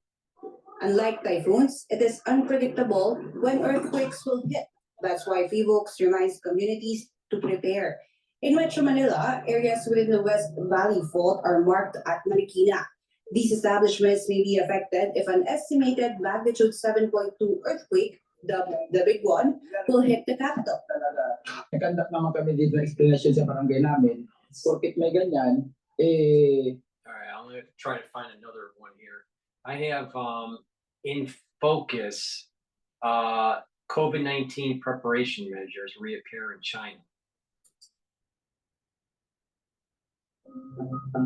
Unlike typhoons, it is unpredictable when earthquakes will hit. That's why PHOX reminds communities to prepare. In Metro Manila, areas within the West Valley Fault are marked at Marikina. These establishments may be affected if an estimated magnitude 7.2 earthquake, the big one, will hit the capital. Nag-conduct naman kami dito ng explanation sa barangay namin. Porkit may ganyan, All right, I'm going to try to find another one here. I have in focus COVID-19 preparation measures reappear in China.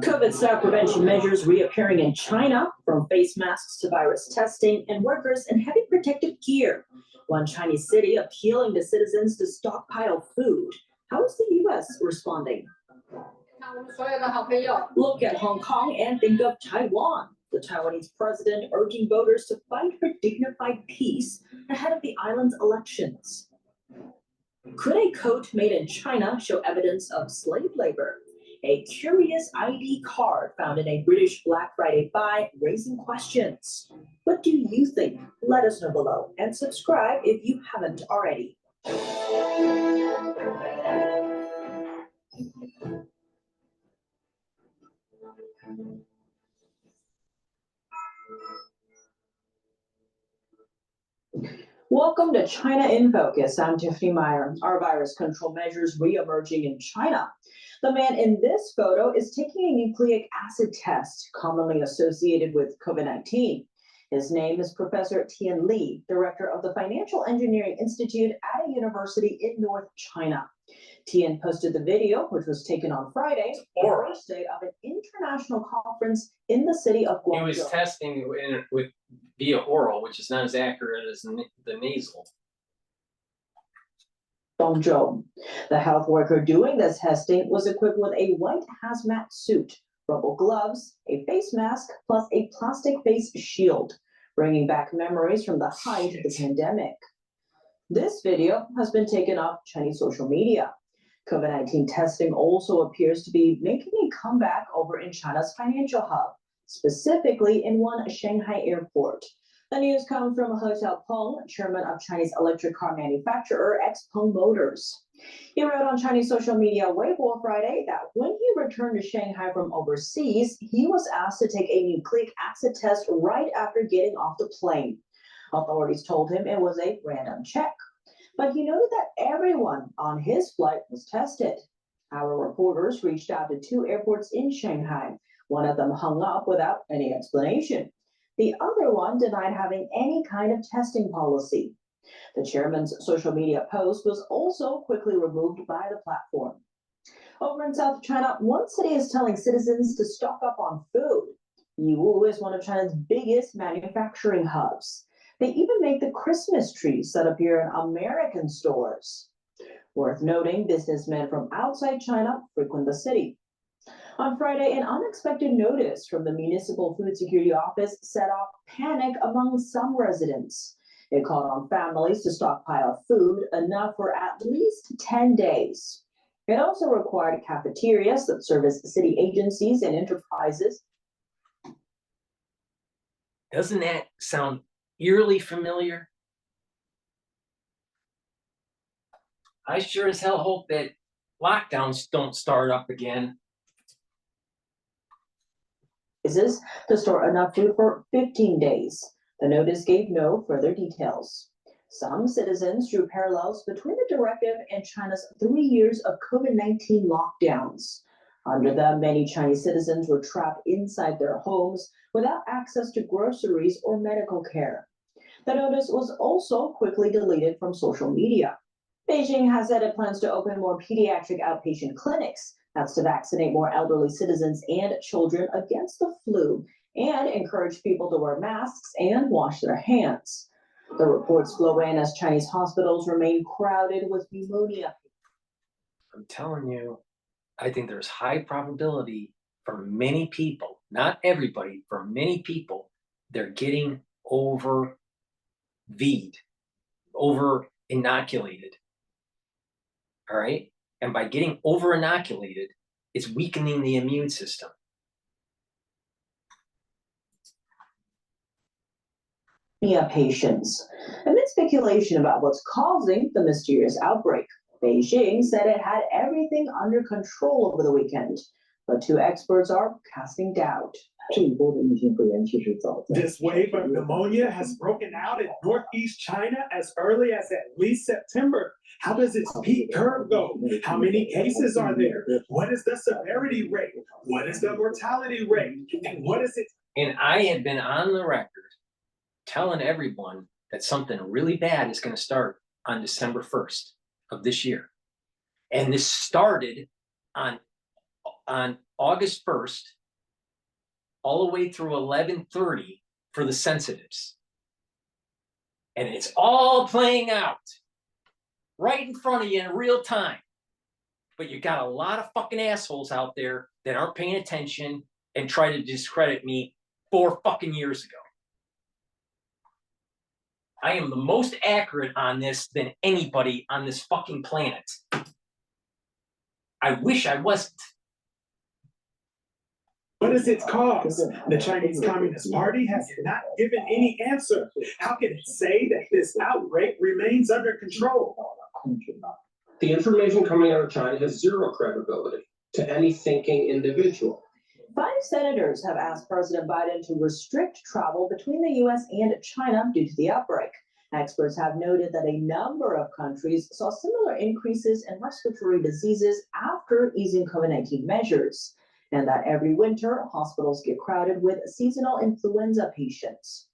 COVID-style prevention measures reappearing in China, from face masks to virus testing and workers in heavy protective gear. One Chinese city appealing to citizens to stockpile food. How is the U.S. responding? Look at Hong Kong and think of Taiwan. The Taiwanese president urging voters to fight for dignified peace ahead of the island's elections. Could a coat made in China show evidence of slave labor? A curious ID card found in a British Black Friday buy raising questions. What do you think? Let us know below and subscribe if you haven't already. Welcome to China in Focus. I'm Tiffany Meyer. Our virus control measures re-emerging in China. The man in this photo is taking a nucleic acid test commonly associated with COVID-19. His name is Professor Tian Li, director of the Financial Engineering Institute at a university in North China. Tian posted the video, which was taken on Friday, the first day of an international conference in the city of Guangzhou. He was testing with via oral, which is not as accurate as the nasal. Guangzhou. The health worker doing this testing was equipped with a white hazmat suit, rubber gloves, a face mask, plus a plastic face shield, bringing back memories from the height of the pandemic. This video has been taken off Chinese social media. COVID-19 testing also appears to be making a comeback over in China's financial hub, specifically in one Shanghai airport. The news comes from He Xiaopeng, chairman of Chinese electric car manufacturer XPeng Motors. He wrote on Chinese social media Weibo Friday that when he returned to Shanghai from overseas, he was asked to take a nucleic acid test right after getting off the plane. Authorities told him it was a random check, but he noted that everyone on his flight was tested. Our reporters reached out to 2 airports in Shanghai. One of them hung up without any explanation. The other one denied having any kind of testing policy. The chairman's social media post was also quickly removed by the platform. Over in South China, one city is telling citizens to stock up on food. Yiwu is one of China's biggest manufacturing hubs. They even make the Christmas trees that appear in American stores. Worth noting, businessmen from outside China frequent the city. On Friday, an unexpected notice from the Municipal Food Security Office set off panic among some residents. It called on families to stockpile food enough for at least 10 days. It also required cafeterias that service city agencies and enterprises. Doesn't that sound eerily familiar? I sure as hell hope that lockdowns don't start up again. Is to store enough food for 15 days. The notice gave no further details. Some citizens drew parallels between the directive and China's 3 years of COVID-19 lockdowns. Under them, many Chinese citizens were trapped inside their homes without access to groceries or medical care. The notice was also quickly deleted from social media. Beijing has said it plans to open more pediatric outpatient clinics. That's to vaccinate more elderly citizens and children against the flu and encourage people to wear masks and wash their hands. The reports flow in as Chinese hospitals remain crowded with pneumonia. I'm telling you, I think there's high probability for many people, not everybody, for many people, they're getting over inoculated. All right? And by getting over inoculated, it's weakening the immune system. Patients. Amid speculation about what's causing the mysterious outbreak, Beijing said it had everything under control over the weekend, but 2 experts are casting doubt. This wave of pneumonia has broken out in northeast China as early as at least September. How does its peak curve go? How many cases are there? What is the severity rate? What is the mortality rate? And what is it? And I had been on the record telling everyone that something really bad is going to start on December 1st of this year. And this started on August 1st, all the way through 11:30 for the sensitives. And it's all playing out right in front of you in real time. But you got a lot of fucking assholes out there that aren't paying attention and try to discredit me 4 fucking years ago. I am the most accurate on this than anybody on this fucking planet. I wish I wasn't. What is its cause? The Chinese Communist Party has not given any answer. How can it say that this outbreak remains under control? The information coming out of China has zero credibility to any thinking individual. 5 senators have asked President Biden to restrict travel between the U.S. and China due to the outbreak. Experts have noted that a number of countries saw similar increases in respiratory diseases after easing COVID-19 measures, and that every winter, hospitals get crowded with seasonal influenza patients.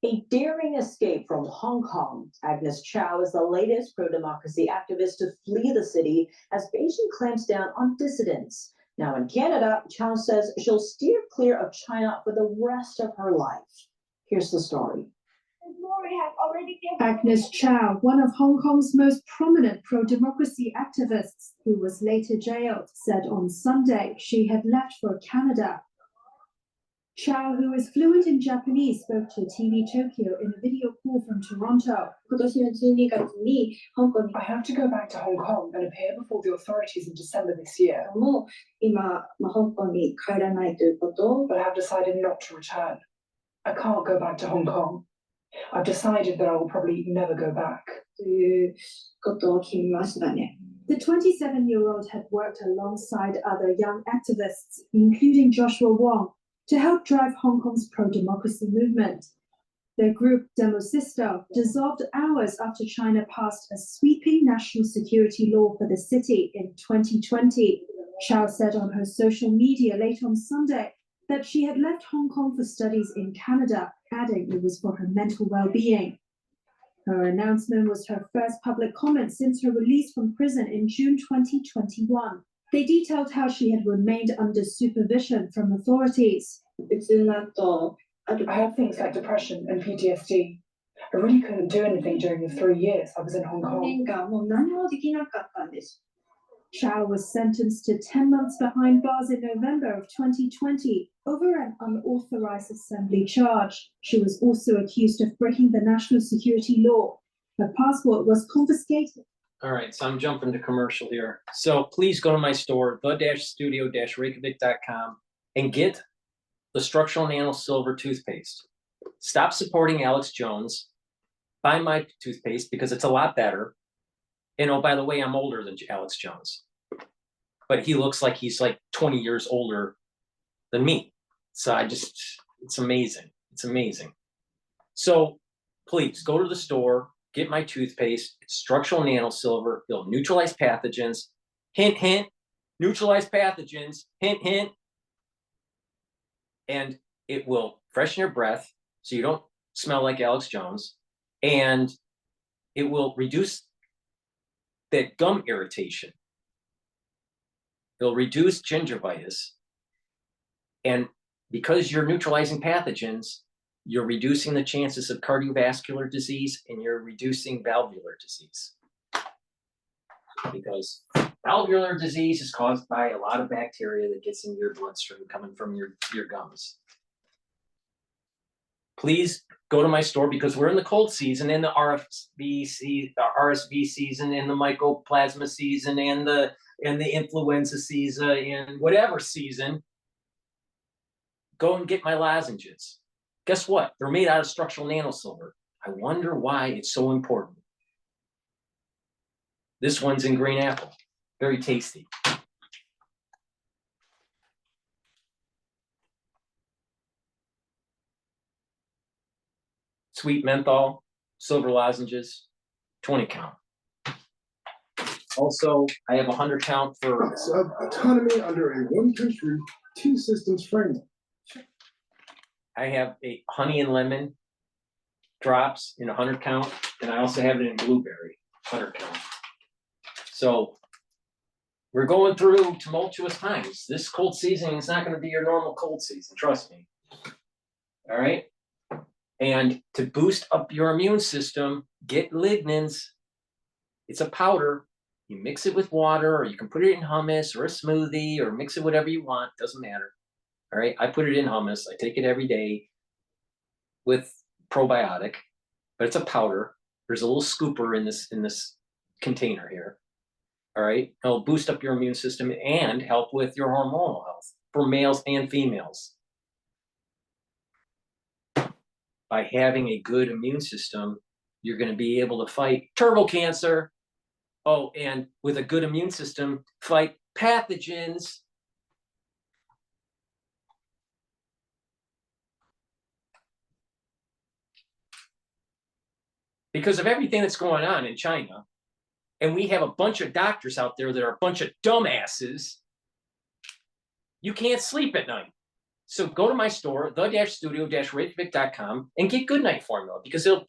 A daring escape from Hong Kong. Agnes Chow is the latest pro-democracy activist to flee the city as Beijing clamps down on dissidents. Now in Canada, Chow says she'll steer clear of China for the rest of her life. Here's the story. Agnes Chow, one of Hong Kong's most prominent pro-democracy activists, who was later jailed, said on Sunday she had left for Canada. Chow, who is fluent in Japanese, spoke to TV Tokyo in a video call from Toronto. I have to go back to Hong Kong and appear before the authorities in December this year. But I have decided not to return. I can't go back to Hong Kong. I've decided that I will probably never go back. The 27-year-old had worked alongside other young activists, including Joshua Wong, to help drive Hong Kong's pro-democracy movement. Their group, Demosista, dissolved hours after China passed a sweeping national security law for the city in 2020. Chow said on her social media late on Sunday that she had left Hong Kong for studies in Canada, adding it was for her mental well-being. Her announcement was her first public comment since her release from prison in June 2021. They detailed how she had remained under supervision from authorities. I have things like depression and PTSD. I really couldn't do anything during the 3 years I was in Hong Kong. Chow was sentenced to 10 months behind bars in November of 2020 over an unauthorized assembly charge. She was also accused of breaking the national security law. Her passport was confiscated. All right, so I'm jumping to commercial here. So please go to my store, the-studio-reykjavik.com, and get the structural nano silver toothpaste. Stop supporting Alex Jones. Buy my toothpaste because it's a lot better. And oh, by the way, I'm older than Alex Jones, but he looks like he's like 20 years older than me. So it's amazing. It's amazing. So please go to the store, get my toothpaste. It's structural nano silver. It'll neutralize pathogens. Hint, hint, neutralize pathogens. Hint, hint. And it will freshen your breath so you don't smell like Alex Jones. And it will reduce that gum irritation. It'll reduce gingivitis. And because you're neutralizing pathogens, you're reducing the chances of cardiovascular disease and you're reducing valvular disease. Because valvular disease is caused by a lot of bacteria that gets into your bloodstream coming from your gums. Please go to my store because we're in the cold season, in the RSV season, in the mycoplasma season, and the influenza season, and whatever season. Go and get my lozenges. Guess what? They're made out of structural nanosilver. I wonder why it's so important. This one's in green apple. Very tasty. Sweet menthol, silver lozenges, 20 count. Also, I have 100 count for autonomy under a one country, two systems framework. I have a honey and lemon drops in 100 count, and I also have it in blueberry, 100 count. So we're going through tumultuous times. This cold season is not going to be your normal cold season, trust me. All right? And to boost up your immune system, get lignans. It's a powder. You mix it with water, or you can put it in hummus or a smoothie, or mix it whatever you want. Doesn't matter. All right? I put it in hummus. I take it every day with probiotic, but it's a powder. There's a little scooper in this container here. All right? It'll boost up your immune system and help with your hormonal health for males and females. By having a good immune system, you're going to be able to fight turbo cancer. Oh, and with a good immune system, fight pathogens. Because of everything that's going on in China, and we have a bunch of doctors out there that are a bunch of dumbasses, you can't sleep at night. So go to my store, the-studio-reykjavik.com, and get Goodnight Formula, because it'll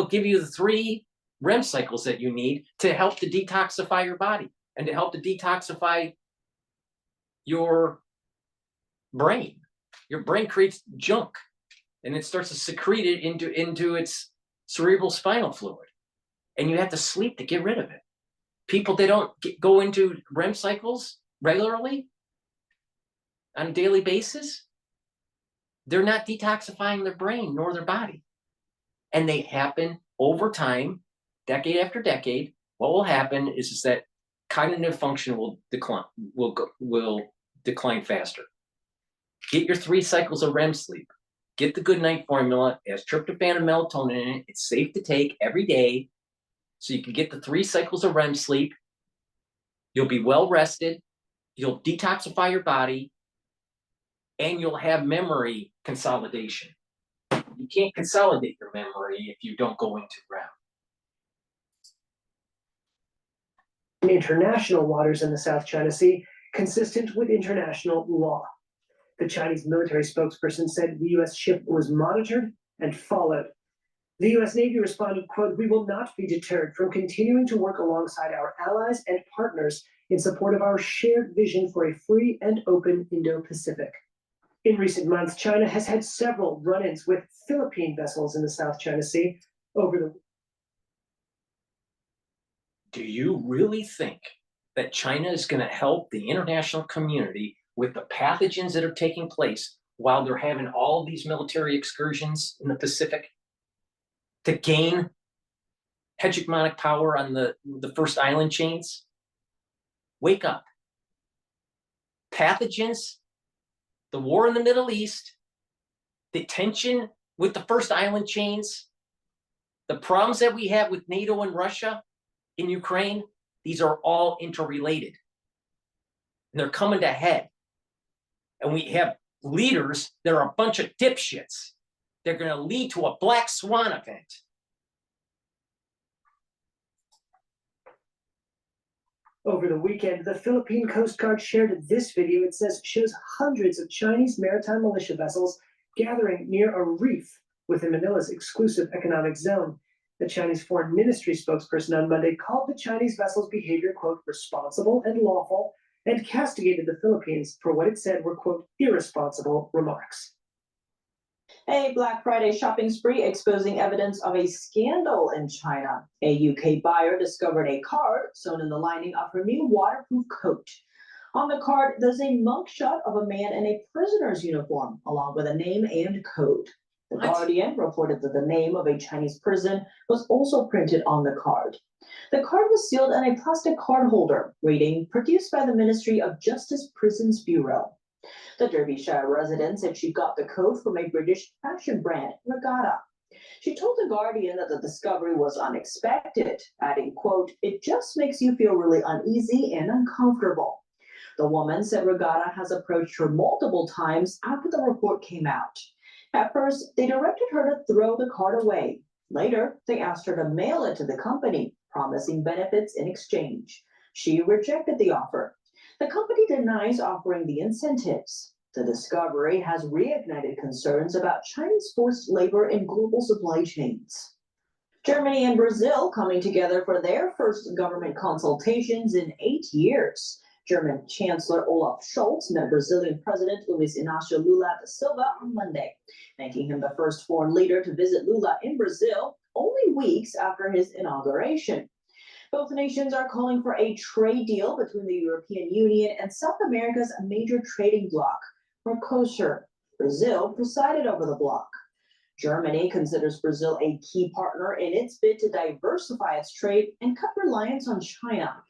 give you the 3 REM cycles that you need to help to detoxify your body and to help to detoxify your brain. Your brain creates junk, and it starts to secrete it into its cerebral spinal fluid, and you have to sleep to get rid of it. People, they don't go into REM cycles regularly on a daily basis. They're not detoxifying their brain nor their body, and they happen over time, decade after decade. What will happen is that cognitive function will decline faster. Get your 3 cycles of REM sleep. get the good night formula. It has tryptophan and melatonin in it. It's safe to take every day. So you can get the 3 cycles of REM sleep. You'll be well rested. You'll detoxify your body. And you'll have memory consolidation. You can't consolidate your memory if you don't go into REM. In international waters in the South China Sea, consistent with international law. The Chinese military spokesperson said the U.S. ship was monitored and followed. The U.S. Navy responded, quote, "We will not be deterred from continuing to work alongside our allies and partners in support of our shared vision for a free and open Indo-Pacific." In recent months, China has had several run-ins with Philippine vessels in the South China Sea over the. Do you really think that China is going to help the international community with the pathogens that are taking place while they're having all these military excursions in the Pacific to gain hegemonic power on the first island chains? Wake up. Pathogens, the war in the Middle East, the tension with the first island chains, the problems that we have with NATO and Russia in Ukraine, these are all interrelated. And they're coming to head. And we have leaders that are a bunch of dipshits. They're going to lead to a black swan event. Over the weekend, the Philippine Coast Guard shared this video. It says shows hundreds of Chinese maritime militia vessels gathering near a reef within Manila's exclusive economic zone. The Chinese Foreign Ministry spokesperson on Monday called the Chinese vessels' behavior, quote, responsible and lawful, and castigated the Philippines for what it said were, quote, irresponsible remarks. A Black Friday shopping spree exposing evidence of a scandal in China. A UK buyer discovered a card sewn in the lining of her new waterproof coat. On the card, there's a mugshot of a man in a prisoner's uniform, along with a name and code. The Guardian reported that the name of a Chinese prison was also printed on the card. The card was sealed in a plastic card holder, reading, produced by the Ministry of Justice Prisons Bureau. The Derbyshire resident said she got the coat from a British fashion brand, Regatta. She told The Guardian that the discovery was unexpected, adding, quote, "It just makes you feel really uneasy and uncomfortable." The woman said Regatta has approached her multiple times after the report came out. At first, they directed her to throw the card away. Later, they asked her to mail it to the company, promising benefits in exchange. She rejected the offer. The company denies offering the incentives. The discovery has reignited concerns about Chinese forced labor in global supply chains. Germany and Brazil coming together for their first government consultations in 8 years. German Chancellor Olaf Scholz met Brazilian President Luiz Inácio Lula da Silva on Monday, making him the first foreign leader to visit Lula in Brazil only weeks after his inauguration. Both nations are calling for a trade deal between the European Union and South America's major trading bloc, Mercosur. Brazil presided over the bloc. Germany considers Brazil a key partner in its bid to diversify its trade and cut reliance on China.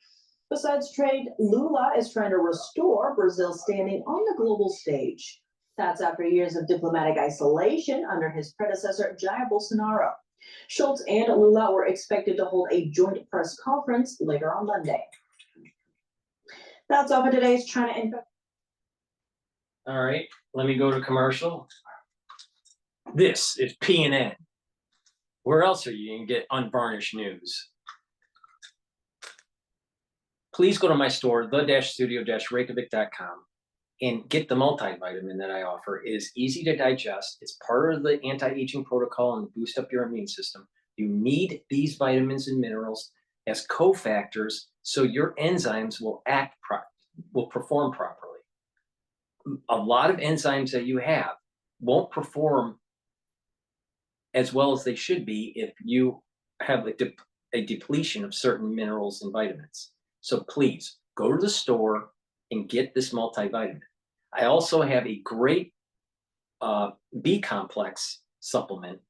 Besides trade, Lula is trying to restore Brazil's standing on the global stage. That's after years of diplomatic isolation under his predecessor, Jair Bolsonaro. Scholz and Lula were expected to hold a joint press conference later on Monday. That's all for today's China Info. All right, let me go to commercial. This is PNN. Where else are you going to get unvarnished news? Please go to my store, the-studio-reykjavik.com, and get the multivitamin that I offer. It is easy to digest. It's part of the anti-aging protocol and boost up your immune system. You need these vitamins and minerals as cofactors so your enzymes will perform properly. A lot of enzymes that you have won't perform as well as they should be if you have a depletion of certain minerals and vitamins. So please go to the store and get this multivitamin. I also have a great B complex supplement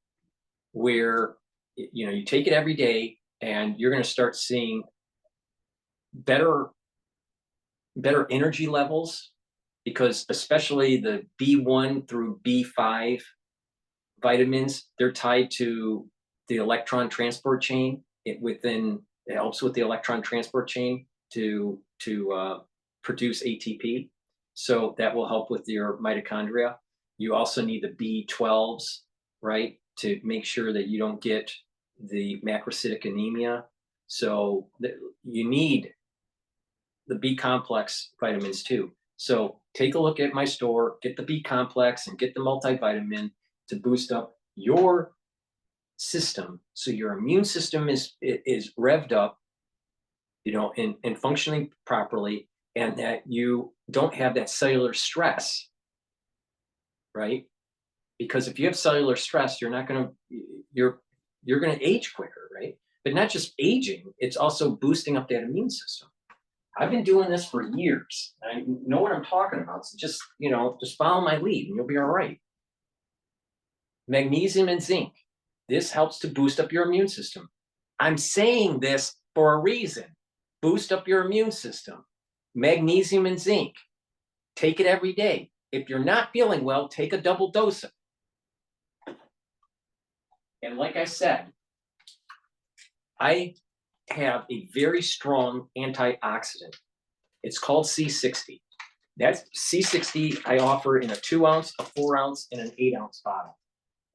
where you take it every day and you're going to start seeing better energy levels, because especially the B1 through B5 vitamins, they're tied to the electron transport chain. It helps with the electron transport chain to produce ATP. So that will help with your mitochondria. You also need the B12s, right, to make sure that you don't get the macrocytic anemia. So you need the B complex vitamins too. So take a look at my store, get the B complex and get the multivitamin to boost up your system, so your immune system is revved up, you know, and functioning properly, and that you don't have that cellular stress, right? Because if you have cellular stress, you're gonna age quicker, right? But not just aging, it's also boosting up that immune system. I've been doing this for years. I know what I'm talking about. So just, you know, just follow my lead and you'll be all right. Magnesium and zinc. This helps to boost up your immune system. I'm saying this for a reason. Boost up your immune system. Magnesium and zinc. Take it every day. If you're not feeling well, take a double dose of it. And like I said, I have a very strong antioxidant. It's called C60. That's C60 I offer in a 2 ounce, a 4 ounce, and an 8 ounce bottle.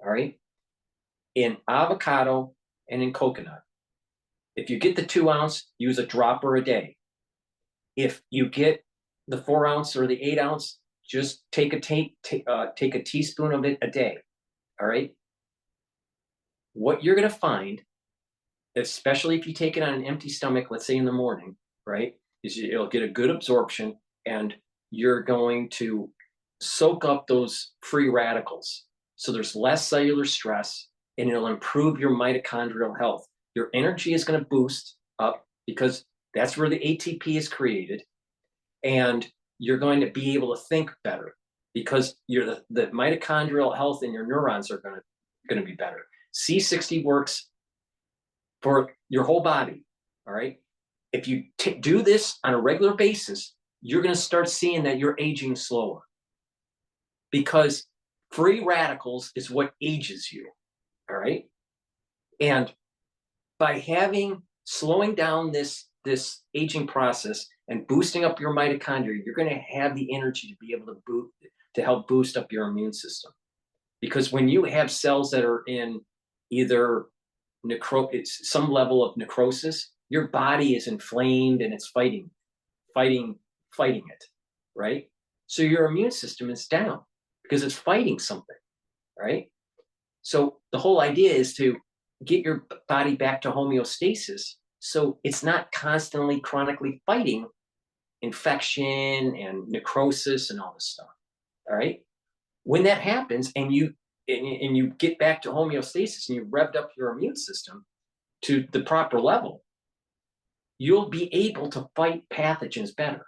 All right. In avocado and in coconut. If you get the 2 ounce, use a dropper a day. If you get the 4 ounce or the 8 ounce, just take a teaspoon of it a day. All right. What you're going to find, especially if you take it on an empty stomach, let's say in the morning, right, is it'll get a good absorption and you're going to soak up those free radicals. So there's less cellular stress and it'll improve your mitochondrial health. Your energy is going to boost up because that's where the ATP is created. And you're going to be able to think better because the mitochondrial health in your neurons are going to be better. C60 works for your whole body, all right? If you do this on a regular basis, you're going to start seeing that you're aging slower because free radicals is what ages you, all right? And by slowing down this aging process and boosting up your mitochondria, you're going to have the energy to be able to help boost up your immune system. Because when you have cells that are in either some level of necrosis, your body is inflamed and it's fighting it, right? So your immune system is down because it's fighting something, right? So the whole idea is to get your body back to homeostasis so it's not constantly chronically fighting infection and necrosis and all this stuff, all right? When that happens and you get back to homeostasis and you've revved up your immune system to the proper level, you'll be able to fight pathogens better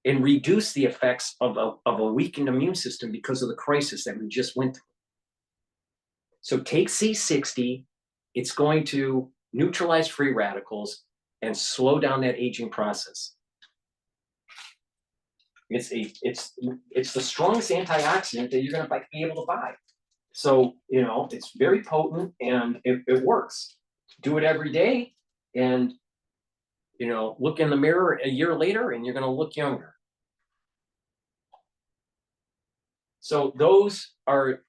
and reduce the effects of a weakened immune system because of the crisis that we just went through. So take C60, it's going to neutralize free radicals and slow down that aging process. It's the strongest antioxidant that you're going to be able to buy. So, you know, it's very potent and it works. Do it every day and, you know, look in the mirror a year later and you're going to look younger. So those are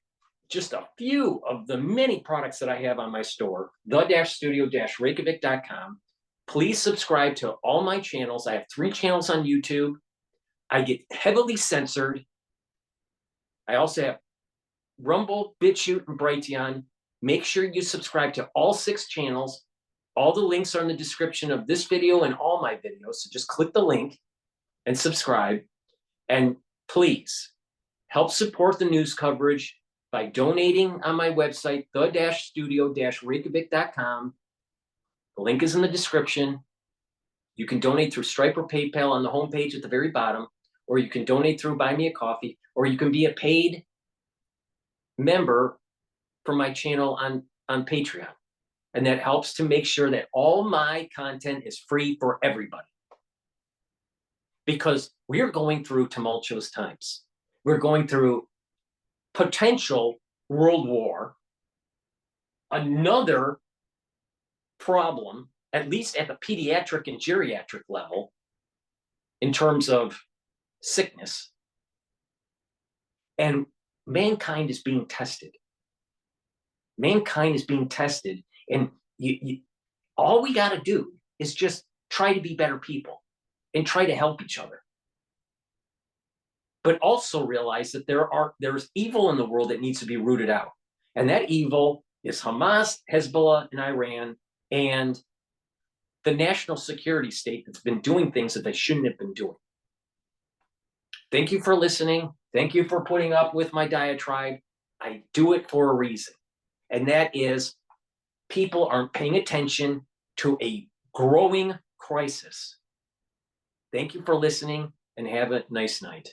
just a few of the many products that I have on my store, the-studio-reykjavik.com. Please subscribe to all my channels. I have 3 channels on YouTube. I get heavily censored. I also have Rumble, Bitchute, and Brighteon. Make sure you subscribe to all 6 channels. All the links are in the description of this video and all my videos. So just click the link and subscribe. And please help support the news coverage by donating on my website, the-studio-reykjavik.com. The link is in the description. You can donate through Stripe or PayPal on the homepage at the very bottom, or you can donate through Buy Me a Coffee, or you can be a paid member for my channel on Patreon. And that helps to make sure that all my content is free for everybody. Because we're going through tumultuous times. We're going through potential world war, another problem, at least at the pediatric and geriatric level, in terms of sickness. And mankind is being tested. Mankind is being tested. And all we got to do is just try to be better people and try to help each other. But also realize that there's evil in the world that needs to be rooted out. And that evil is Hamas, Hezbollah, and Iran, and the national security state that's been doing things that they shouldn't have been doing. Thank you for listening. Thank you for putting up with my diatribe. I do it for a reason. And that is people aren't paying attention to a growing crisis. Thank you for listening and have a nice night.